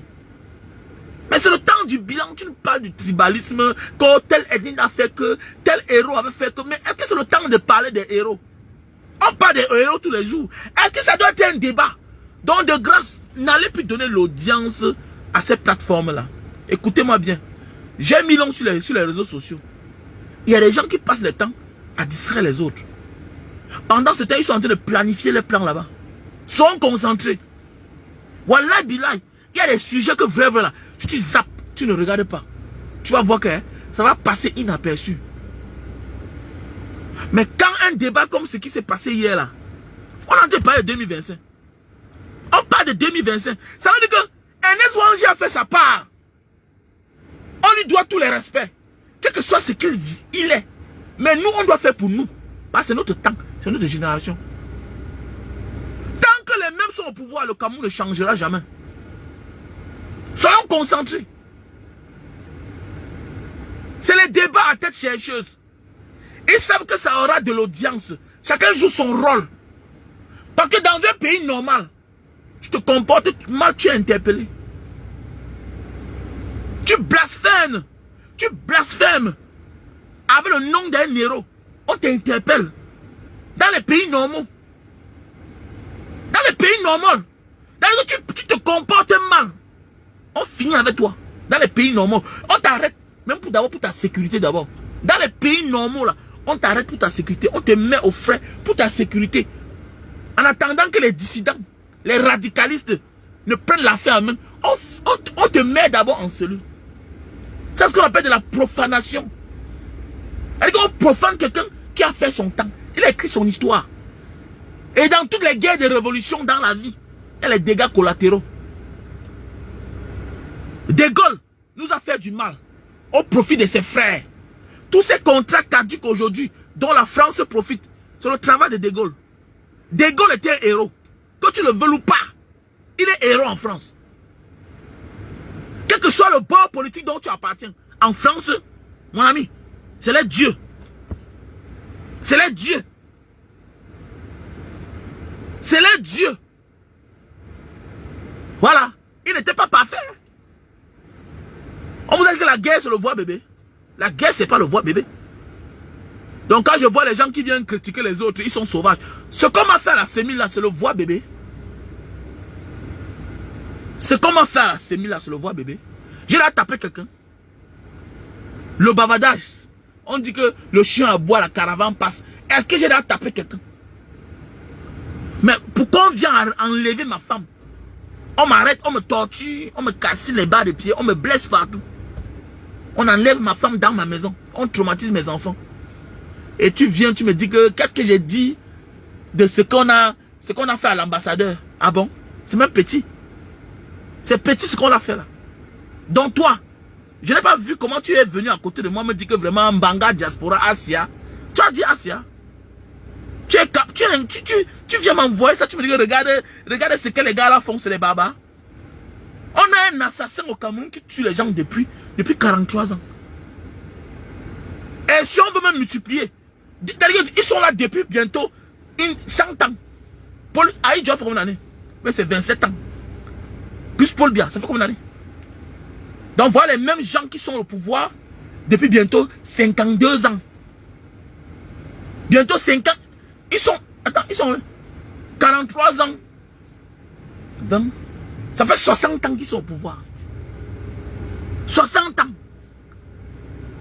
Mais c'est le temps du bilan. Tu nous parles du tribalisme, que tel ethnie a fait que, tel héros avait fait que. Mais est-ce que c'est le temps de parler des héros? On parle des héros tous les jours. Est-ce que ça doit être un débat? Donc de grâce, n'allez plus donner l'audience à ces plateformes-là. Écoutez-moi bien. J'ai 1000 ans sur les réseaux sociaux. Il y a des gens qui passent le temps à distraire les autres. Pendant ce temps, ils sont en train de planifier les plans là-bas. Sont concentrés. Wallah billah. Il y a des sujets que vrai là. Si tu zappes, tu ne regardes pas. Tu vas voir que ça va passer inaperçu. Mais quand un débat comme ce qui s'est passé hier là, on en train de parler de 2025. On parle de 2025. Ça veut dire que Ernest Ouangi a fait sa part. On lui doit tous les respects. Quel que soit ce qu'il est. Mais nous, on doit faire pour nous. Parce que c'est notre temps. C'est notre génération. Tant que les mêmes sont au pouvoir, le Cameroun ne changera jamais. Soyons concentrés. C'est les débats à tête chercheuse. Ils savent que ça aura de l'audience. Chacun joue son rôle. Parce que dans un pays normal, tu te comportes mal, tu es interpellé. Tu blasphèmes. Tu blasphèmes. Avec le nom d'un héros, on t'interpelle. Dans les pays normaux. Dans les pays normaux. Tu te comportes mal. On finit avec toi. Dans les pays normaux. On t'arrête. Même pour ta sécurité d'abord. Dans les pays normaux là. On t'arrête pour ta sécurité. On te met au frais pour ta sécurité. En attendant que les dissidents, les radicalistes ne prennent l'affaire en main. On te met d'abord en cellule. C'est ce qu'on appelle de la profanation. C'est-à-dire qu'on profane quelqu'un qui a fait son temps. Il a écrit son histoire. Et dans toutes les guerres de révolution dans la vie, il y a les dégâts collatéraux. De Gaulle nous a fait du mal au profit de ses frères. Tous ces contrats caduques aujourd'hui, dont la France profite, c'est le travail de Gaulle. De Gaulle était un héros. Que tu le veux ou pas, il est héros en France. Quel que soit le bord politique dont tu appartiens, en France, mon ami, c'est les dieux. C'est les dieux. C'est les dieux. Voilà. Il n'était pas parfait. On vous a dit que la guerre, c'est le voix bébé. La guerre, c'est pas le voix bébé. Donc quand je vois les gens qui viennent critiquer les autres, ils sont sauvages. Ce qu'on m'a fait à la sémille là, c'est le voix bébé. Ce qu'on m'a fait à la sémille là, c'est le voix bébé. J'ai là tapé quelqu'un. Le bavardage. On dit que le chien aboie, la caravane passe. Est-ce que j'ai là tapé quelqu'un? Mais pourquoi on vient enlever ma femme? On m'arrête, on me torture, on me casse les bas de pied, on me blesse partout. On enlève ma femme dans ma maison. On traumatise mes enfants. Et tu viens, tu me dis que qu'est-ce que j'ai dit de ce qu'on a fait à l'ambassadeur. Ah bon? C'est même petit. C'est petit ce qu'on a fait là. Donc toi, je n'ai pas vu comment tu es venu à côté de moi me dire que vraiment Mbanga, diaspora, Asia. Tu as dit Asia. Tu viens m'envoyer ça, tu me dis que regarde ce que les gars là font, c'est les babas. On a un assassin au Cameroun qui tue les gens depuis 43 ans. Et si on veut même multiplier, ils sont là depuis bientôt 100 ans. Paul Aïe, tu as fait combien d'années? Mais c'est 27 ans. Plus Paul Biya, ça fait combien d'années? Donc voilà les mêmes gens qui sont au pouvoir depuis bientôt 52 ans. Bientôt 50. Ils sont 43 ans. 20. Ça fait 60 ans qu'ils sont au pouvoir. 60 ans.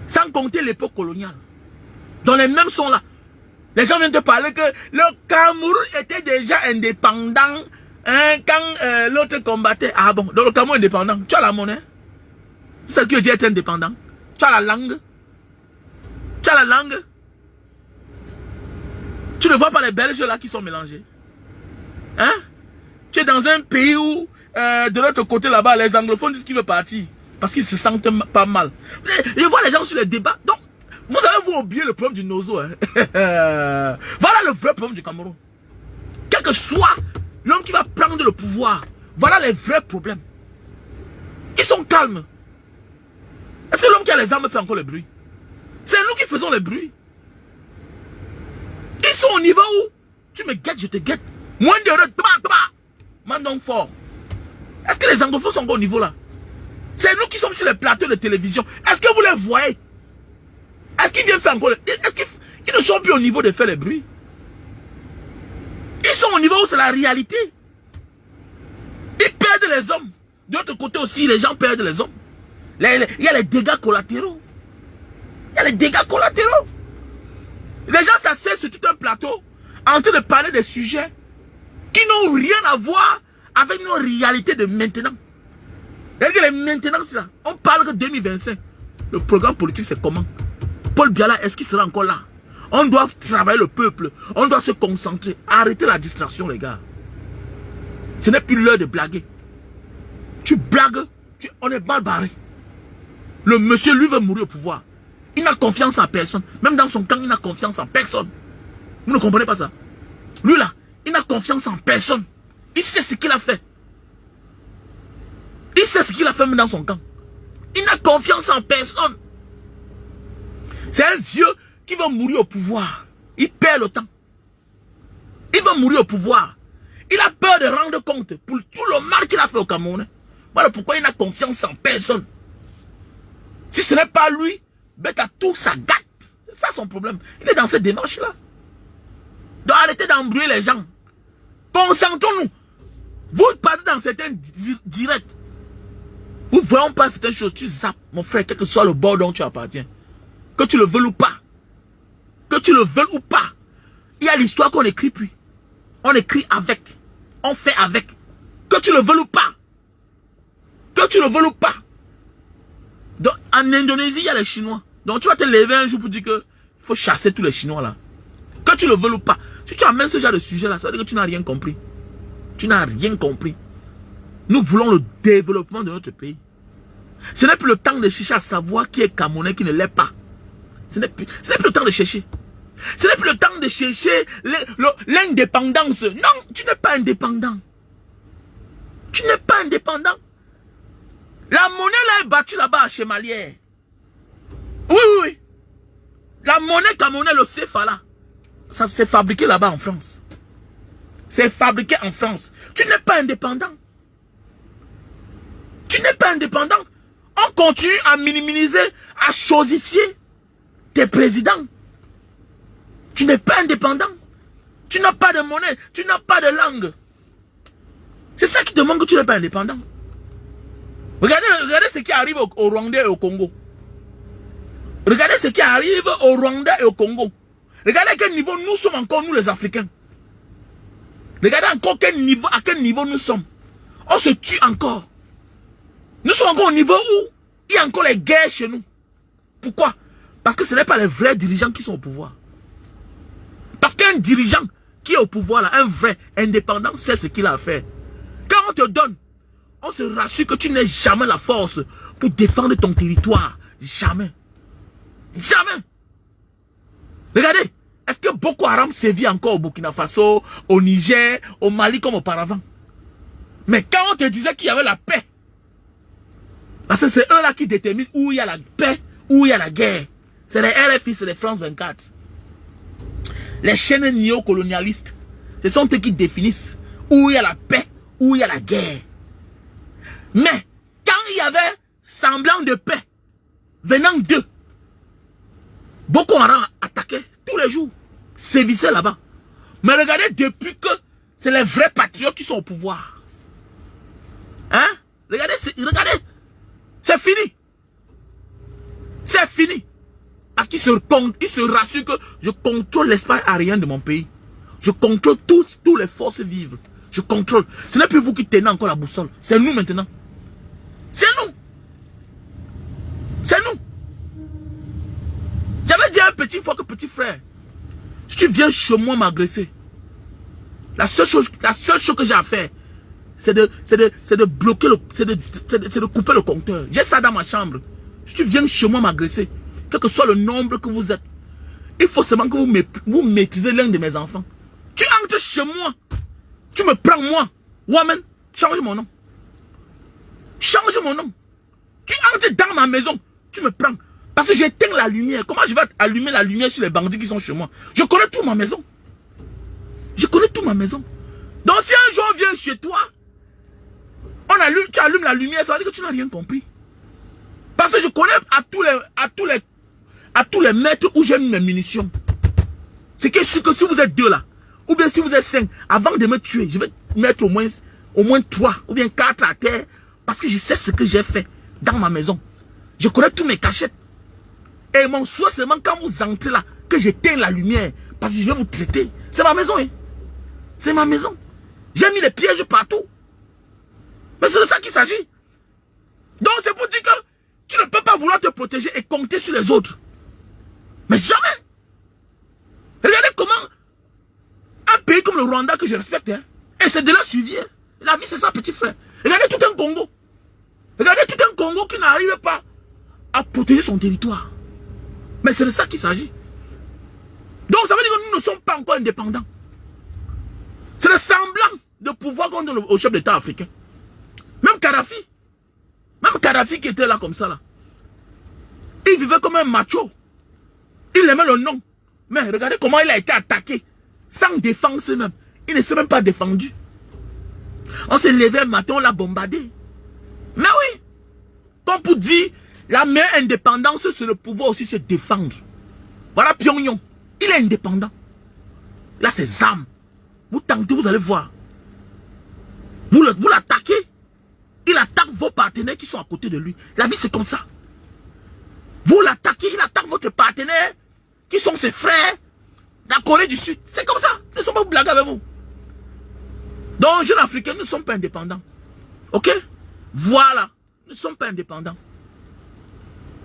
Sans compter l'époque coloniale. Donc les mêmes sont là. Les gens viennent te parler que le Cameroun était déjà indépendant quand l'autre combattait. Ah bon, donc le Cameroun est indépendant. Tu as la monnaie. C'est ce qui veut dire être indépendant. Tu as la langue. Tu as la langue. Tu ne vois pas les Belges là qui sont mélangés. Hein? Tu es dans un pays où, de l'autre côté là-bas, les anglophones disent qu'ils veulent partir. Parce qu'ils se sentent pas mal. Je vois les gens sur les débats. Donc, vous avez vous oublié le problème du Nozo. Hein? Voilà le vrai problème du Cameroun. Quel que soit l'homme qui va prendre le pouvoir, voilà les vrais problèmes. Ils sont calmes. Est-ce que l'homme qui a les armes fait encore le bruit? C'est nous qui faisons le bruit. Ils sont au niveau où tu me guettes, je te guette. Moins de mandons fort. Est-ce que les anglophones sont encore au niveau là? C'est nous qui sommes sur les plateaux de télévision. Est-ce que vous les voyez? Est-ce qu'ils viennent faire encore? Est-ce qu'ils ne sont plus au niveau de faire les bruits? Ils sont au niveau où c'est la réalité. Ils perdent les hommes. De l'autre côté aussi, les gens perdent les hommes. Il y a les dégâts collatéraux. Il y a les dégâts collatéraux. Les gens s'asseyent sur tout un plateau en train de parler des sujets qui n'ont rien à voir avec nos réalités de maintenant. Les maintenances là, on parle que 2025. Le programme politique c'est comment? Paul Biya là, est-ce qu'il sera encore là? On doit travailler le peuple. On doit se concentrer. Arrêtez la distraction les gars. Ce n'est plus l'heure de blaguer. Tu blagues, on est mal barré. Le monsieur lui veut mourir au pouvoir. Il n'a confiance en personne. Même dans son camp, il n'a confiance en personne. Vous ne comprenez pas ça? Lui là, il n'a confiance en personne. Il sait ce qu'il a fait. Il sait ce qu'il a fait même dans son camp. Il n'a confiance en personne. C'est un vieux qui va mourir au pouvoir. Il perd le temps. Il va mourir au pouvoir. Il a peur de rendre compte pour tout le mal qu'il a fait au Cameroun. Voilà pourquoi il n'a confiance en personne. Si ce n'est pas lui, Beta tout ça gâte. C'est ça son problème. Il est dans cette démarche-là. Donc arrêtez d'embrouiller les gens. Concentrons-nous. Vous partez dans certains directs. Vous ne voyons pas certaines choses. Tu zappes, mon frère, quel que soit le bord dont tu appartiens. Que tu le veuilles ou pas. Que tu le veuilles ou pas. Il y a l'histoire qu'on écrit puis. On écrit avec. On fait avec. Que tu le veuilles ou pas. Que tu le veuilles ou pas. Donc, en Indonésie, il y a les Chinois. Donc, tu vas te lever un jour pour dire que il faut chasser tous les Chinois là. Que tu le veuilles ou pas. Si tu amènes ce genre de sujet là, ça veut dire que tu n'as rien compris. Tu n'as rien compris. Nous voulons le développement de notre pays. Ce n'est plus le temps de chercher à savoir qui est Camerounais, qui ne l'est pas. Ce n'est plus le temps de chercher. Ce n'est plus le temps de chercher l'indépendance. Non, tu n'es pas indépendant. Tu n'es pas indépendant. La monnaie là est battue là-bas chez Malière. Oui. La monnaie camerounaise, le CFA là, ça s'est fabriqué là-bas en France. C'est fabriqué en France. Tu n'es pas indépendant. Tu n'es pas indépendant. On continue à minimiser, à chosifier tes présidents. Tu n'es pas indépendant. Tu n'as pas de monnaie. Tu n'as pas de langue. C'est ça qui te montre que tu n'es pas indépendant. Regardez ce qui arrive au Rwanda et au Congo. Regardez ce qui arrive au Rwanda et au Congo. Regardez à quel niveau nous sommes encore, nous les Africains. Regardez encore à quel niveau nous sommes. On se tue encore. Nous sommes encore au niveau où il y a encore les guerres chez nous. Pourquoi? Parce que ce n'est pas les vrais dirigeants qui sont au pouvoir. Parce qu'un dirigeant qui est au pouvoir, là, un vrai indépendant, sait ce qu'il a à faire. Quand on te donne, on se rassure que tu n'as jamais la force pour défendre ton territoire. Jamais. Jamais. Regardez, est-ce que Boko Haram sévit encore au Burkina Faso, au Niger, au Mali comme auparavant? Mais quand on te disait qu'il y avait la paix, parce que c'est eux là qui déterminent où il y a la paix, où il y a la guerre. C'est les RFI, c'est les France 24. Les chaînes néocolonialistes, ce sont eux qui définissent où il y a la paix, où il y a la guerre. Mais quand il y avait semblant de paix venant d'eux, Boko Haram attaquait tous les jours, sévissait là-bas. Mais regardez, depuis que c'est les vrais patriotes qui sont au pouvoir. Hein? Regardez, c'est fini. C'est fini. Parce qu'ils se rassurent que je contrôle l'espace aérien de mon pays. Je contrôle toutes les forces vives. Je contrôle. Ce n'est plus vous qui tenez encore la boussole. C'est nous maintenant. C'est nous. C'est nous. J'avais dit à un petit frère que petit frère, si tu viens chez moi m'agresser, la seule chose que j'ai à faire, c'est de bloquer c'est de couper le compteur. J'ai ça dans ma chambre. Si tu viens chez moi m'agresser, quel que soit le nombre que vous êtes, il faut seulement que vous maîtrisez l'un de mes enfants. Tu entres chez moi, tu me prends moi, woman, change mon nom. Change mon nom. Tu entres dans ma maison, tu me prends. Parce que j'éteins la lumière. Comment je vais allumer la lumière sur les bandits qui sont chez moi? Je connais toute ma maison. Je connais toute ma maison. Donc si un jour on vient chez toi, tu allumes la lumière, ça veut dire que tu n'as rien compris. Parce que je connais à tous les mètres où j'ai mis mes munitions. C'est que si vous êtes 2 là, ou bien si vous êtes 5, avant de me tuer, je vais mettre au moins 3 ou bien 4 à terre. Parce que je sais ce que j'ai fait dans ma maison. Je connais tous mes cachettes. Et mon souhait, c'est seulement quand vous entrez là, que j'éteins la lumière. Parce que je vais vous traiter. C'est ma maison, hein. C'est ma maison. J'ai mis les pièges partout. Mais c'est de ça qu'il s'agit. Donc c'est pour dire que tu ne peux pas vouloir te protéger et compter sur les autres. Mais jamais. Regardez comment un pays comme le Rwanda que je respecte, hein, et c'est de là suivi. Hein. La vie c'est ça, petit frère. Regardez tout un Congo. Regardez tout un Congo qui n'arrive pas à protéger son territoire. Mais c'est de ça qu'il s'agit. Donc ça veut dire que nous ne sommes pas encore indépendants. C'est le semblant de pouvoir qu'on donne au chef d'État africain. Même Kadhafi qui était là comme ça là. Il vivait comme un macho. Il aimait le nom. Mais regardez comment il a été attaqué. Sans défense même. Il ne s'est même pas défendu. On s'est levé un matin, on l'a bombardé. Mais oui. Comme pour dire, la meilleure indépendance, c'est le pouvoir aussi se défendre. Voilà Pyongyang. Il est indépendant. Là, c'est armes. Vous tentez, vous allez voir. Vous l'attaquez. Il attaque vos partenaires qui sont à côté de lui. La vie, c'est comme ça. Vous l'attaquez, il attaque votre partenaire qui sont ses frères. La Corée du Sud. C'est comme ça. Nous ne sommes pas blagues avec vous. Donc, jeunes Africains, nous ne sommes pas indépendants. Ok? Voilà. Nous ne sommes pas indépendants.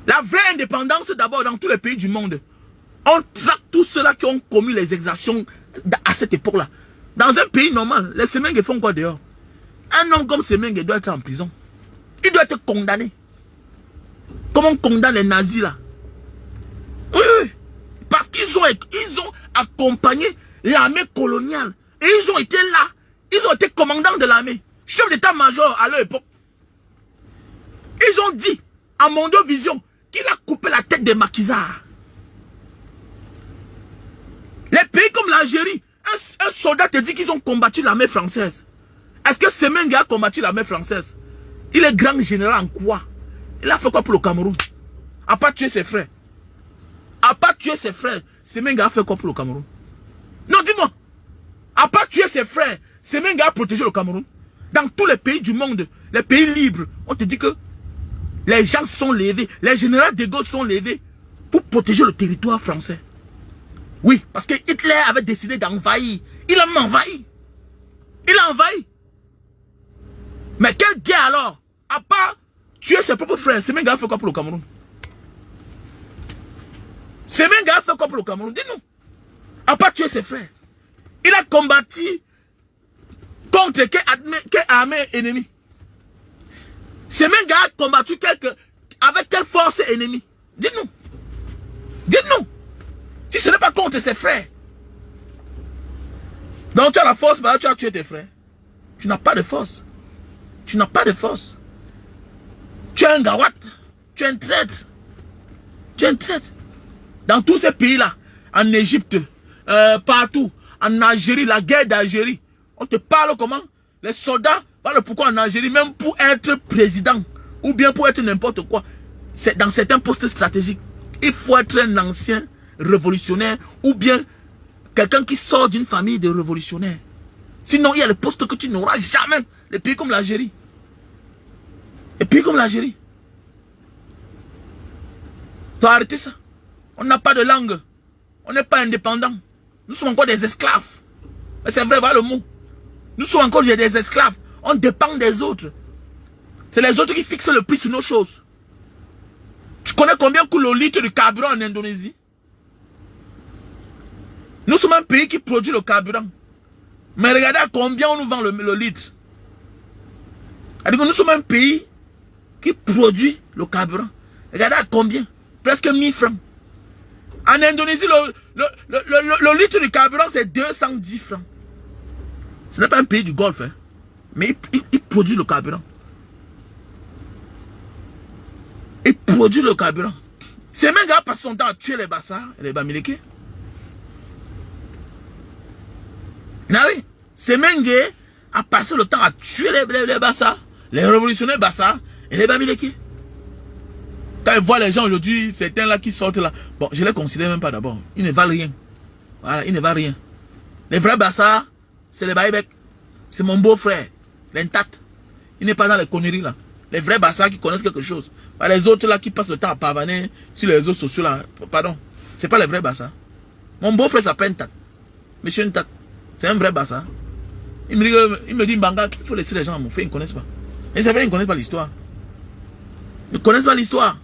La vraie indépendance, d'abord, dans tous les pays du monde. On traque tous ceux-là qui ont commis les exactions à cette époque-là. Dans un pays normal, les Semengue font quoi dehors? Un homme comme Semengue doit être en prison. Il doit être condamné. Comme on condamne les nazis là. Oui, oui. Parce qu'ils ont accompagné l'armée coloniale. Et ils ont été là. Ils ont été commandants de l'armée. Chef d'état-major à leur époque. Ils ont dit à Mondo Vision qu'il a coupé la tête des maquisards. Les pays comme l'Algérie, un soldat te dit qu'ils ont combattu l'armée française. Est-ce que Semengue a combattu l'armée française? Il est grand général en quoi? Il a fait quoi pour le Cameroun? À part tuer ses frères. À part tuer ses frères, Semengue a fait quoi pour le Cameroun? Non, dis-moi. À part tuer ses frères, Semengue a protégé le Cameroun. Dans tous les pays du monde, les pays libres, on te dit que les gens sont levés, les généraux de Gaulle sont levés pour protéger le territoire français. Oui, parce que Hitler avait décidé d'envahir. Il a envahi. Il a envahi. Mais quelle guerre alors? À part tuer ses propres frères, Semengue a fait quoi pour le Cameroun? Semenga a fait quoi pour le Cameroun? Dis-nous. A pas tué ses frères. Il a combattu contre quelle armée ennemie? Semenga a combattu avec quelle force ennemie? Dites-nous. Dites-nous. Si ce n'est pas contre ses frères. Donc tu as la force, bah, tu as tué tes frères. Tu n'as pas de force. Tu n'as pas de force. Tu es un gawat. Tu es un traître. Tu es un traître. Dans tous ces pays-là, en Égypte, partout, en Algérie, la guerre d'Algérie, on te parle comment? Les soldats, voilà pourquoi en Algérie, même pour être président, ou bien pour être n'importe quoi, c'est dans certains postes stratégiques, il faut être un ancien révolutionnaire, ou bien quelqu'un qui sort d'une famille de révolutionnaires. Sinon, il y a le poste que tu n'auras jamais. Les pays comme l'Algérie. Les pays comme l'Algérie. Tu as arrêté ça. On n'a pas de langue. On n'est pas indépendant. Nous sommes encore des esclaves. Mais c'est vrai, voilà le mot. Nous sommes encore des esclaves. On dépend des autres. C'est les autres qui fixent le prix sur nos choses. Tu connais combien coûte le litre de carburant en Indonésie? Nous sommes un pays qui produit le carburant. Mais regardez à combien on nous vend le litre. Nous sommes un pays qui produit le carburant. Regardez à combien. Presque 1000 francs. En Indonésie, le litre de carburant, c'est 210 francs. Ce n'est pas un pays du Golfe, hein. Mais il produit le carburant. Il produit le carburant. Ces mêmes gars passent son temps à tuer les Bassars et les Bamileke. Ah oui, ces mêmes gars a passé le temps à tuer les Bassars, les révolutionnaires Bassars et les Bamileke. Quand ils voient les gens aujourd'hui, certains là qui sortent là, bon, je les considère même pas d'abord. Ils ne valent rien. Voilà, ils ne valent rien. Les vrais Bassars, c'est les Baïbek. C'est mon beau-frère, l'Intat. Il n'est pas dans les conneries là. Les vrais Bassars qui connaissent quelque chose. Pas les autres là qui passent le temps à pavaner sur les réseaux sociaux là. Pardon. C'est pas les vrais Bassars. Mon beau-frère s'appelle Ntat. Monsieur Ntat. C'est un vrai Bassar. Il me dit, Mbanga, il faut laisser les gens à mon frère, ils ne connaissent pas. Et c'est vrai, ils ne connaissent pas l'histoire. Ils ne connaissent pas l'histoire.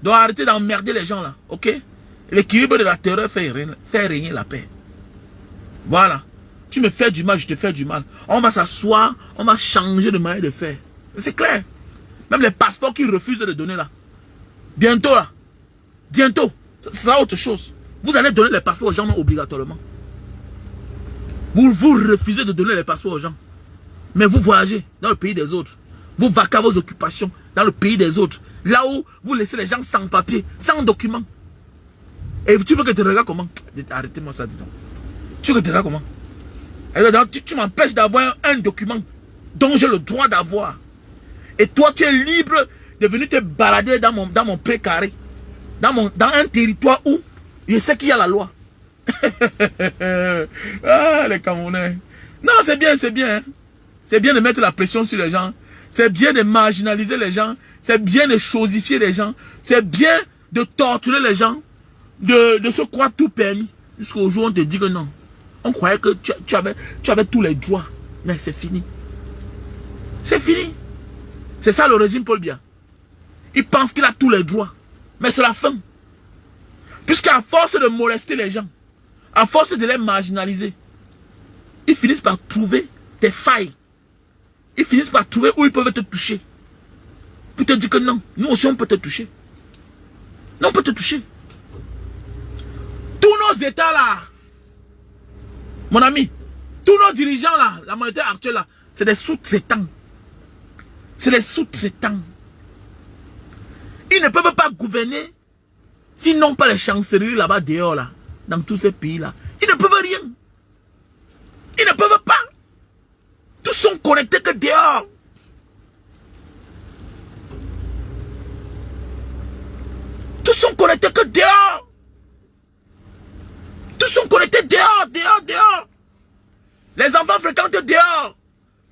Donc arrêtez d'emmerder les gens là, ok? L'équilibre de la terreur fait régner la paix. Voilà. Tu me fais du mal, je te fais du mal. On va s'asseoir, on va changer de manière de faire. C'est clair. Même les passeports qu'ils refusent de donner là. Bientôt là. Bientôt. Ça sera autre chose. Vous allez donner les passeports aux gens non obligatoirement. Vous refusez de donner les passeports aux gens. Mais vous voyagez dans le pays des autres. Vous vaquez vos occupations dans le pays des autres. Là où vous laissez les gens sans papier, sans document. Et tu veux que je te regarde comment? Arrêtez-moi ça, dis donc. Tu veux que je te regarde comment? Tu m'empêches d'avoir un document dont j'ai le droit d'avoir. Et toi, tu es libre de venir te balader dans mon précaré. Dans un territoire où je sais qu'il y a la loi. Ah, les Camerounais. Non, c'est bien, c'est bien. Hein. C'est bien de mettre la pression sur les gens. C'est bien de marginaliser les gens. C'est bien de chosifier les gens. C'est bien de torturer les gens. De se croire tout permis. Jusqu'au jour où on te dit que non. On croyait que tu avais tous les droits. Mais c'est fini. C'est fini. C'est ça le régime Paul Biya. Il pense qu'il a tous les droits. Mais c'est la fin. Puisqu'à force de molester les gens, à force de les marginaliser, ils finissent par trouver des failles. Ils finissent par trouver où ils peuvent te toucher. Pour te dire que non, nous aussi on peut te toucher. Non, on peut te toucher. Tous nos états là, mon ami, tous nos dirigeants là, la monnaie actuelle là, c'est des sous-traitants. C'est des sous-traitants. Ils ne peuvent pas gouverner s'ils n'ont pas les chancelleries là-bas dehors là, dans tous ces pays là. Ils ne peuvent rien. Ils ne peuvent pas. Tous sont connectés que dehors. Tous sont connectés que dehors. Tous sont connectés dehors, dehors, dehors. Les enfants fréquentent dehors.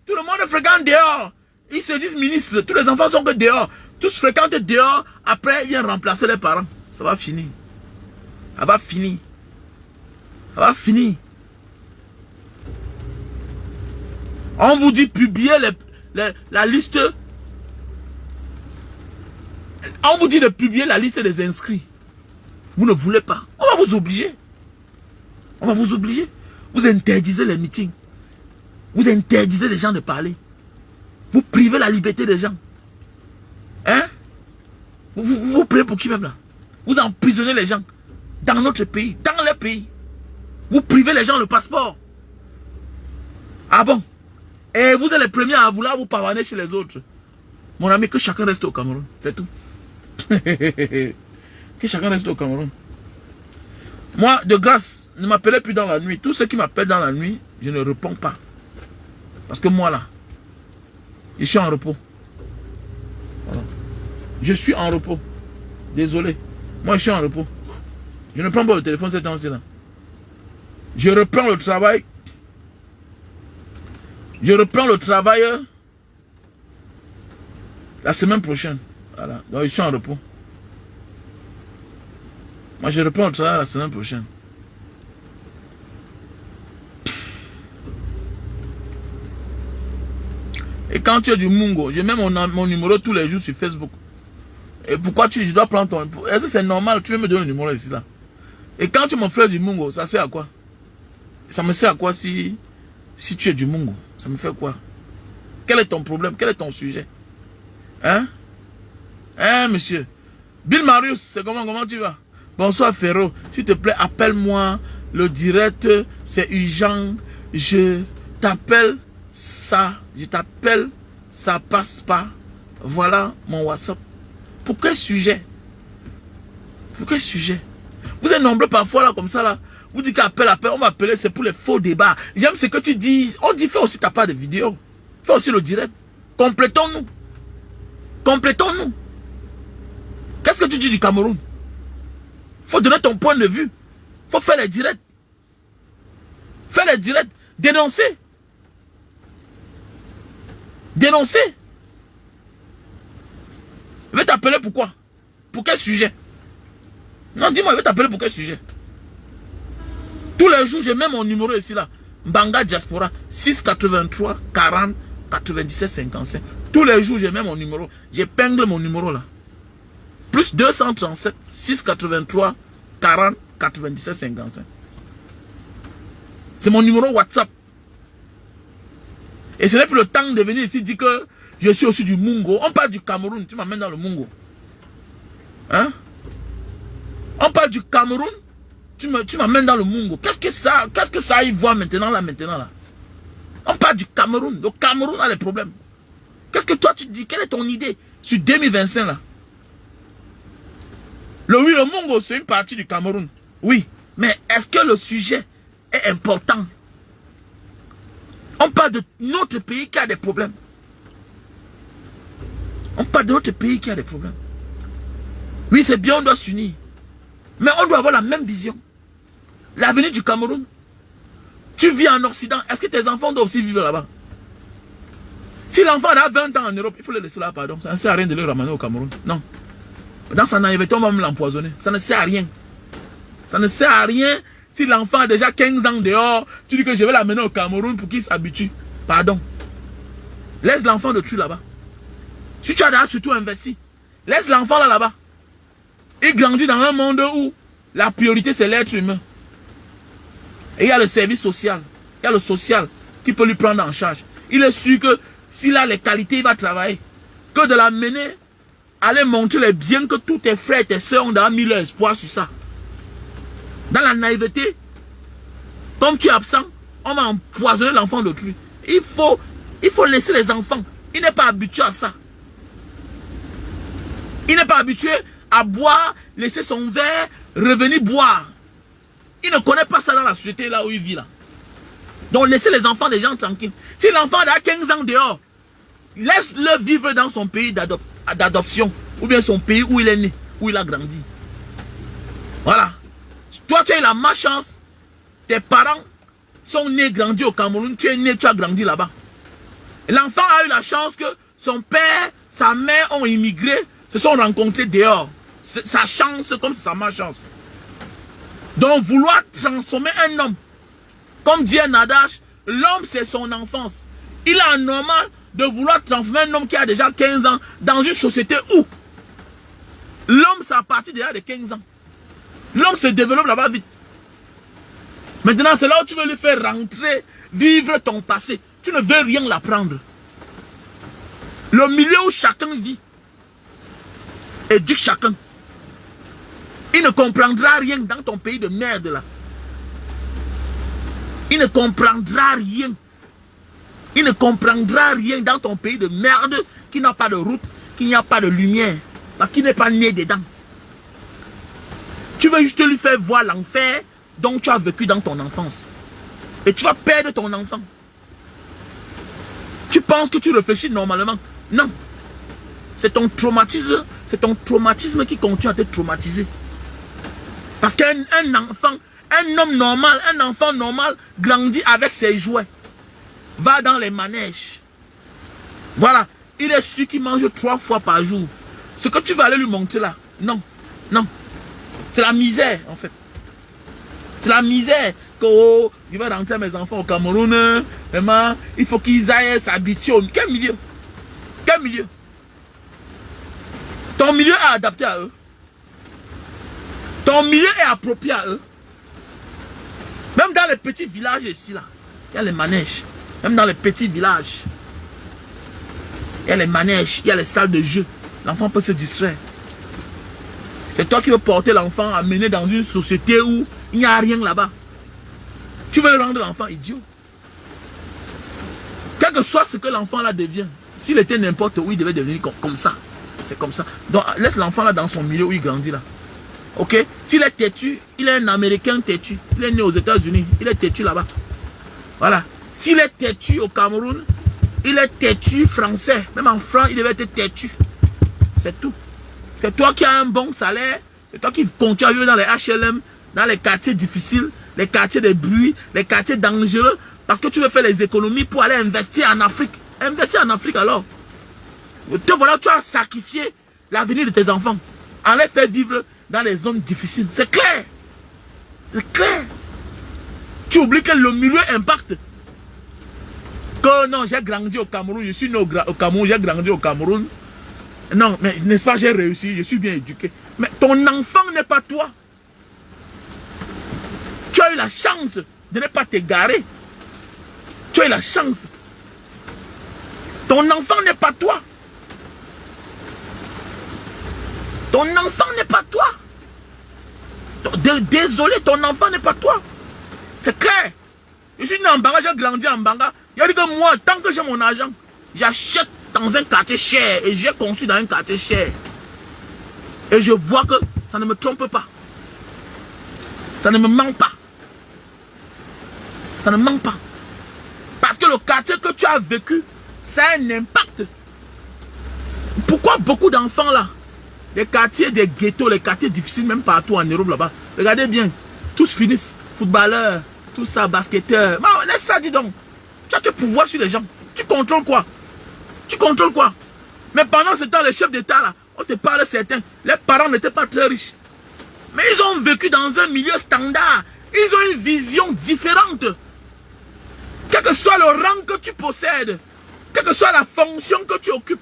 Tout le monde fréquente dehors. Ils se disent ministres. Tous les enfants sont que dehors. Tous fréquentent dehors. Après, ils viennent remplacer les parents. Ça va finir. Ça va finir. Ça va finir. On vous dit publier la liste. On vous dit de publier la liste des inscrits. Vous ne voulez pas. On va vous obliger. On va vous obliger. Vous interdisez les meetings. Vous interdisez les gens de parler. Vous privez la liberté des gens. Hein? Vous prenez pour qui même là? Vous emprisonnez les gens. Dans notre pays. Dans leur pays. Vous privez les gens le passeport. Ah bon? Et vous êtes les premiers à vouloir vous pavaner chez les autres. Mon ami, que chacun reste au Cameroun. C'est tout. Que chacun reste au Cameroun. Moi, de grâce, ne m'appelez plus dans la nuit. Tous ceux qui m'appellent dans la nuit, je ne réponds pas. Parce que moi là, je suis en repos. Voilà. Je suis en repos. Désolé. Moi, je suis en repos. Je ne prends pas le téléphone cette temps-ci là. Je reprends le travail. Je reprends le travail la semaine prochaine. Voilà. Donc, je suis en repos. Moi, je reprends le travail la semaine prochaine. Et quand tu es du Mungo, je mets mon numéro tous les jours sur Facebook. Et pourquoi je dois prendre ton... Est-ce que c'est normal? Tu veux me donner le numéro ici là? Et quand tu es mon frère du Mungo, ça sert à quoi? Ça me sert à quoi si tu es du Mungo? Ça me fait quoi? Quel est ton problème? Quel est ton sujet? Hein? Hein, monsieur? Bill Marius, c'est comment tu vas? Bonsoir, Ferro. S'il te plaît, appelle-moi. Le direct, c'est urgent. Je t'appelle ça. Je t'appelle, ça passe pas. Voilà mon WhatsApp. Pour quel sujet? Pour quel sujet? Vous êtes nombreux parfois là, comme ça là. Vous dites qu'appel, on va appeler, c'est pour les faux débats. J'aime ce que tu dis. On dit, fais aussi ta part de vidéo. Fais aussi le direct. Complétons-nous. Complétons-nous. Qu'est-ce que tu dis du Cameroun? Faut donner ton point de vue. Faut faire les directs. Faire les directs. Dénoncer. Dénoncer. Je vais t'appeler pourquoi? Pour quel sujet? Non, dis-moi, je vais t'appeler pour quel sujet? Tous les jours, je mets mon numéro ici là. Mbanga Diaspora 683 40 97 55. Tous les jours, je mets mon numéro. J'épingle mon numéro là. Plus 237 683 40 97 55. C'est mon numéro WhatsApp. Et ce n'est plus le temps de venir ici dire que je suis aussi du Mungo. On parle du Cameroun, tu m'amènes dans le Mungo. Hein? On parle du Cameroun, tu m'amènes dans le Mungo. Qu'est-ce que ça y voit maintenant là? On parle du Cameroun. Le Cameroun a des problèmes. Qu'est-ce que toi tu dis? Quelle est ton idée sur 2025 là? Le Mungo, c'est une partie du Cameroun. Oui. Mais est-ce que le sujet est important? On parle de notre pays qui a des problèmes. On parle de notre pays qui a des problèmes. Oui, c'est bien, on doit s'unir. Mais on doit avoir la même vision. L'avenir du Cameroun. Tu vis en Occident. Est-ce que tes enfants doivent aussi vivre là-bas? Si l'enfant a 20 ans en Europe, il faut le laisser là, pardon. Ça ne sert à rien de le ramener au Cameroun. Non. Dans sa naïveté, on va me l'empoisonner. Ça ne sert à rien. Ça ne sert à rien. Si l'enfant a déjà 15 ans dehors, tu dis que je vais l'amener au Cameroun pour qu'il s'habitue. Pardon. Laisse l'enfant de truc là-bas. Si tu as déjà surtout investi, laisse l'enfant là-bas. Il grandit dans un monde où la priorité c'est l'être humain. Et il y a le service social. Il y a le social qui peut lui prendre en charge. Il est sûr que s'il a les qualités, il va travailler. Que de l'amener, aller montrer les biens que tous tes frères et tes soeurs ont déjà mis leur espoir sur ça. Dans la naïveté, comme tu es absent, on va empoisonner l'enfant d'autrui. Il faut laisser les enfants. Il n'est pas habitué à ça. Il n'est pas habitué à boire, laisser son verre, revenir boire. Il ne connaît pas ça dans la société là où il vit là. Donc laissez les enfants des gens tranquilles. Si l'enfant a 15 ans dehors, laisse-le vivre dans son pays d'adoption. Ou bien son pays où il est né, où il a grandi. Voilà. Toi tu as eu la malchance. Tes parents sont nés, grandis au Cameroun. Tu es né, tu as grandi là-bas. L'enfant a eu la chance que son père, sa mère ont immigré, se sont rencontrés dehors. Sa chance comme sa malchance. Donc vouloir transformer un homme, comme dit un adage, l'homme c'est son enfance. Il est anormal de vouloir transformer un homme qui a déjà 15 ans dans une société où l'homme c'est à partir déjà de 15 ans. L'homme se développe là-bas vite. Maintenant, c'est là où tu veux lui faire rentrer, vivre ton passé. Tu ne veux rien l'apprendre. Le milieu où chacun vit, éduque chacun. Il ne comprendra rien dans ton pays de merde là. Il ne comprendra rien. Il ne comprendra rien dans ton pays de merde qui n'a pas de route, qui n'y a pas de lumière. Parce qu'il n'est pas né dedans. Tu veux juste lui faire voir l'enfer dont tu as vécu dans ton enfance. Et tu vas perdre ton enfant. Tu penses que tu réfléchis normalement. Non. C'est ton traumatisme qui continue à te traumatiser. Parce qu'un enfant, un homme normal, un enfant normal grandit avec ses jouets. Va dans les manèges. Voilà. Il est sûr qu'il mange 3 fois par jour. Ce que tu vas aller lui montrer là, non. Non. C'est la misère en fait. C'est la misère que je vais rentrer mes enfants au Cameroun. Vraiment, il faut qu'ils aillent s'habituer. Quel milieu? Quel milieu? Ton milieu est adapté à eux. Ton milieu est approprié à eux. Même dans les petits villages ici, là, il y a les manèges. Même dans les petits villages, il y a les manèges, il y a les salles de jeu. L'enfant peut se distraire. C'est toi qui veux porter l'enfant, amener dans une société où il n'y a rien là-bas. Tu veux le rendre l'enfant idiot. Quel que soit ce que l'enfant là devient, s'il était n'importe où, il devait devenir comme ça. C'est comme ça. Donc laisse l'enfant là dans son milieu où il grandit là. Ok? S'il est têtu, il est un Américain têtu. Il est né aux États-Unis, il est têtu là-bas. Voilà. S'il est têtu au Cameroun, il est têtu français. Même en France, il devait être têtu. C'est tout. C'est toi qui as un bon salaire. C'est toi qui continues à vivre dans les HLM, dans les quartiers difficiles, les quartiers de bruit, les quartiers dangereux. Parce que tu veux faire les économies pour aller investir en Afrique. Investir en Afrique alors. Te voilà, tu as sacrifié l'avenir de tes enfants. En les faire vivre dans les zones difficiles. C'est clair. C'est clair. Tu oublies que le milieu impacte. Que non, j'ai grandi au Cameroun. Je suis né au Cameroun, j'ai grandi au Cameroun. Non, mais n'est-ce pas, j'ai réussi, je suis bien éduqué. Mais ton enfant n'est pas toi. Tu as eu la chance de ne pas t'égarer. Tu as eu la chance. Ton enfant n'est pas toi. Ton enfant n'est pas toi. Désolé, ton enfant n'est pas toi. C'est clair. Je suis né en Banga, j'ai grandi en Banga. Il a dit que moi, tant que j'ai mon argent, j'achète dans un quartier cher. Et j'ai conçu dans un quartier cher. Et je vois que ça ne me trompe pas. Ça ne me manque pas. Ça ne me manque pas. Parce que le quartier que tu as vécu, ça a un impact. Pourquoi beaucoup d'enfants là, les quartiers des ghettos, les quartiers difficiles, même partout en Europe là-bas, regardez bien, tous finissent footballeurs, tout ça, basketteurs. Laisse ça, dis donc. Tu as tes pouvoirs sur les gens. Tu contrôles quoi? Tu contrôles quoi? Mais pendant ce temps, les chefs d'État là, on te parle certains, les parents n'étaient pas très riches. Mais ils ont vécu dans un milieu standard. Ils ont une vision différente. Quel que soit le rang que tu possèdes, quelle que soit la fonction que tu occupes,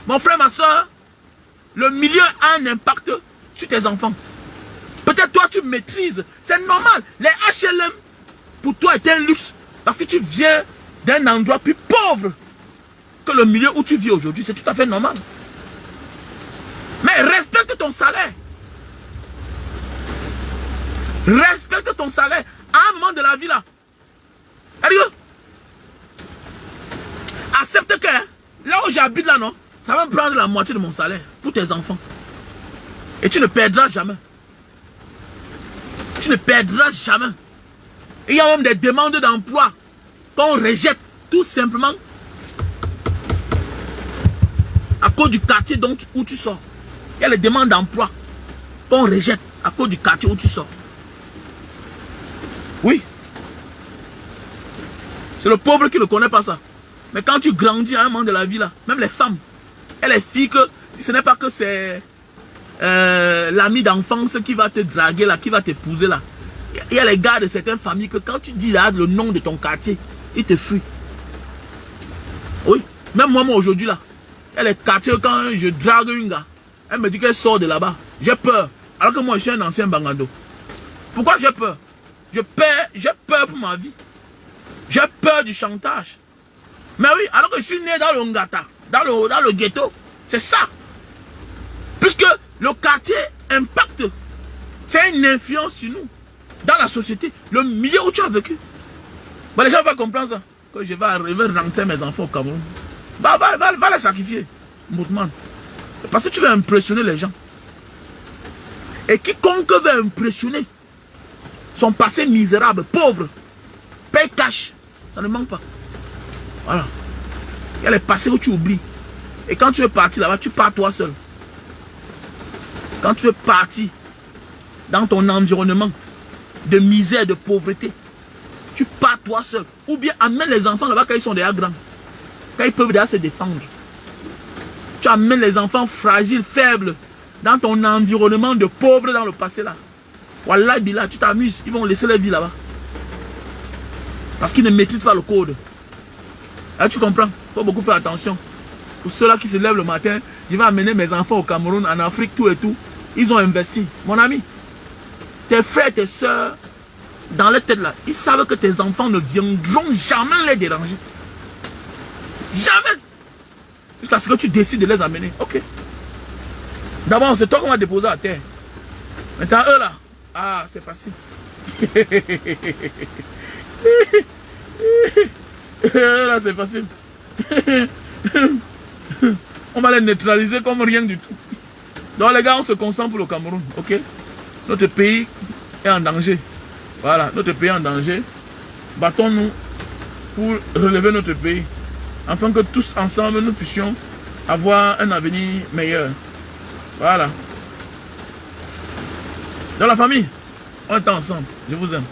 mon frère, ma soeur, le milieu a un impact sur tes enfants. Peut-être toi tu maîtrises, c'est normal. Les HLM, pour toi, est un luxe. Parce que tu viens d'un endroit plus pauvre que le milieu où tu vis aujourd'hui. C'est tout à fait normal. Mais respecte ton salaire. Respecte ton salaire. À un moment de la vie là. Accepte que là où j'habite là, non, ça va me prendre la moitié de mon salaire pour tes enfants. Et tu ne perdras jamais. Tu ne perdras jamais. Il y a même des demandes d'emploi qu'on rejette tout simplement à cause du quartier où tu sors. Il y a les demandes d'emploi qu'on rejette à cause du quartier où tu sors. Oui. C'est le pauvre qui ne connaît pas ça. Mais quand tu grandis à un moment de la vie là, même les femmes et les filles, que ce n'est pas que c'est l'ami d'enfance qui va te draguer là, qui va t'épouser là. Il y a les gars de certaines familles que quand tu dis là le nom de ton quartier, ils te fuient. Oui. Même moi aujourd'hui là, il y a les quartiers quand je drague une gars, elle me dit qu'elle sort de là-bas. J'ai peur. Alors que moi je suis un ancien Bangando. Pourquoi j'ai peur? J'ai peur pour ma vie. J'ai peur du chantage. Mais oui, alors que je suis né dans le Ngata, dans le ghetto, c'est ça. Puisque le quartier impacte. C'est une influence sur nous. Dans la société, le milieu où tu as vécu. Bah, les gens vont comprendre ça. Que je vais arriver à rentrer mes enfants au Cameroun. Bah, va les sacrifier. Moutman. Parce que tu veux impressionner les gens. Et quiconque veut impressionner son passé misérable, pauvre, paye cash. Ça ne manque pas. Voilà. Il y a les passés où tu oublies. Et quand tu es parti là-bas, tu pars toi seul. Quand tu es parti dans ton environnement de misère, de pauvreté, tu pars toi seul. Ou bien amène les enfants là-bas quand ils sont déjà grands. Quand ils peuvent déjà se défendre. Tu amènes les enfants fragiles, faibles, dans ton environnement de pauvre dans le passé là. Wallah, Billah, tu t'amuses. Ils vont laisser leur vie là-bas. Parce qu'ils ne maîtrisent pas le code. Là, tu comprends? Il faut beaucoup faire attention. Pour ceux-là qui se lèvent le matin, je vais amener mes enfants au Cameroun, en Afrique, tout et tout. Ils ont investi. Mon ami, tes frères, tes soeurs, dans leur tête là, ils savent que tes enfants ne viendront jamais les déranger. Jamais. Jusqu'à ce que tu décides de les amener. Ok. D'abord, c'est toi qu'on va déposer à terre. Maintenant, eux là, ah, c'est facile. Là, c'est facile. On va les neutraliser comme rien du tout. Donc les gars, on se concentre pour le Cameroun, ok? Notre pays est en danger. Voilà, notre pays est en danger. Battons-nous pour relever notre pays. Afin que tous ensemble, nous puissions avoir un avenir meilleur. Voilà. Dans la famille, on est ensemble. Je vous aime.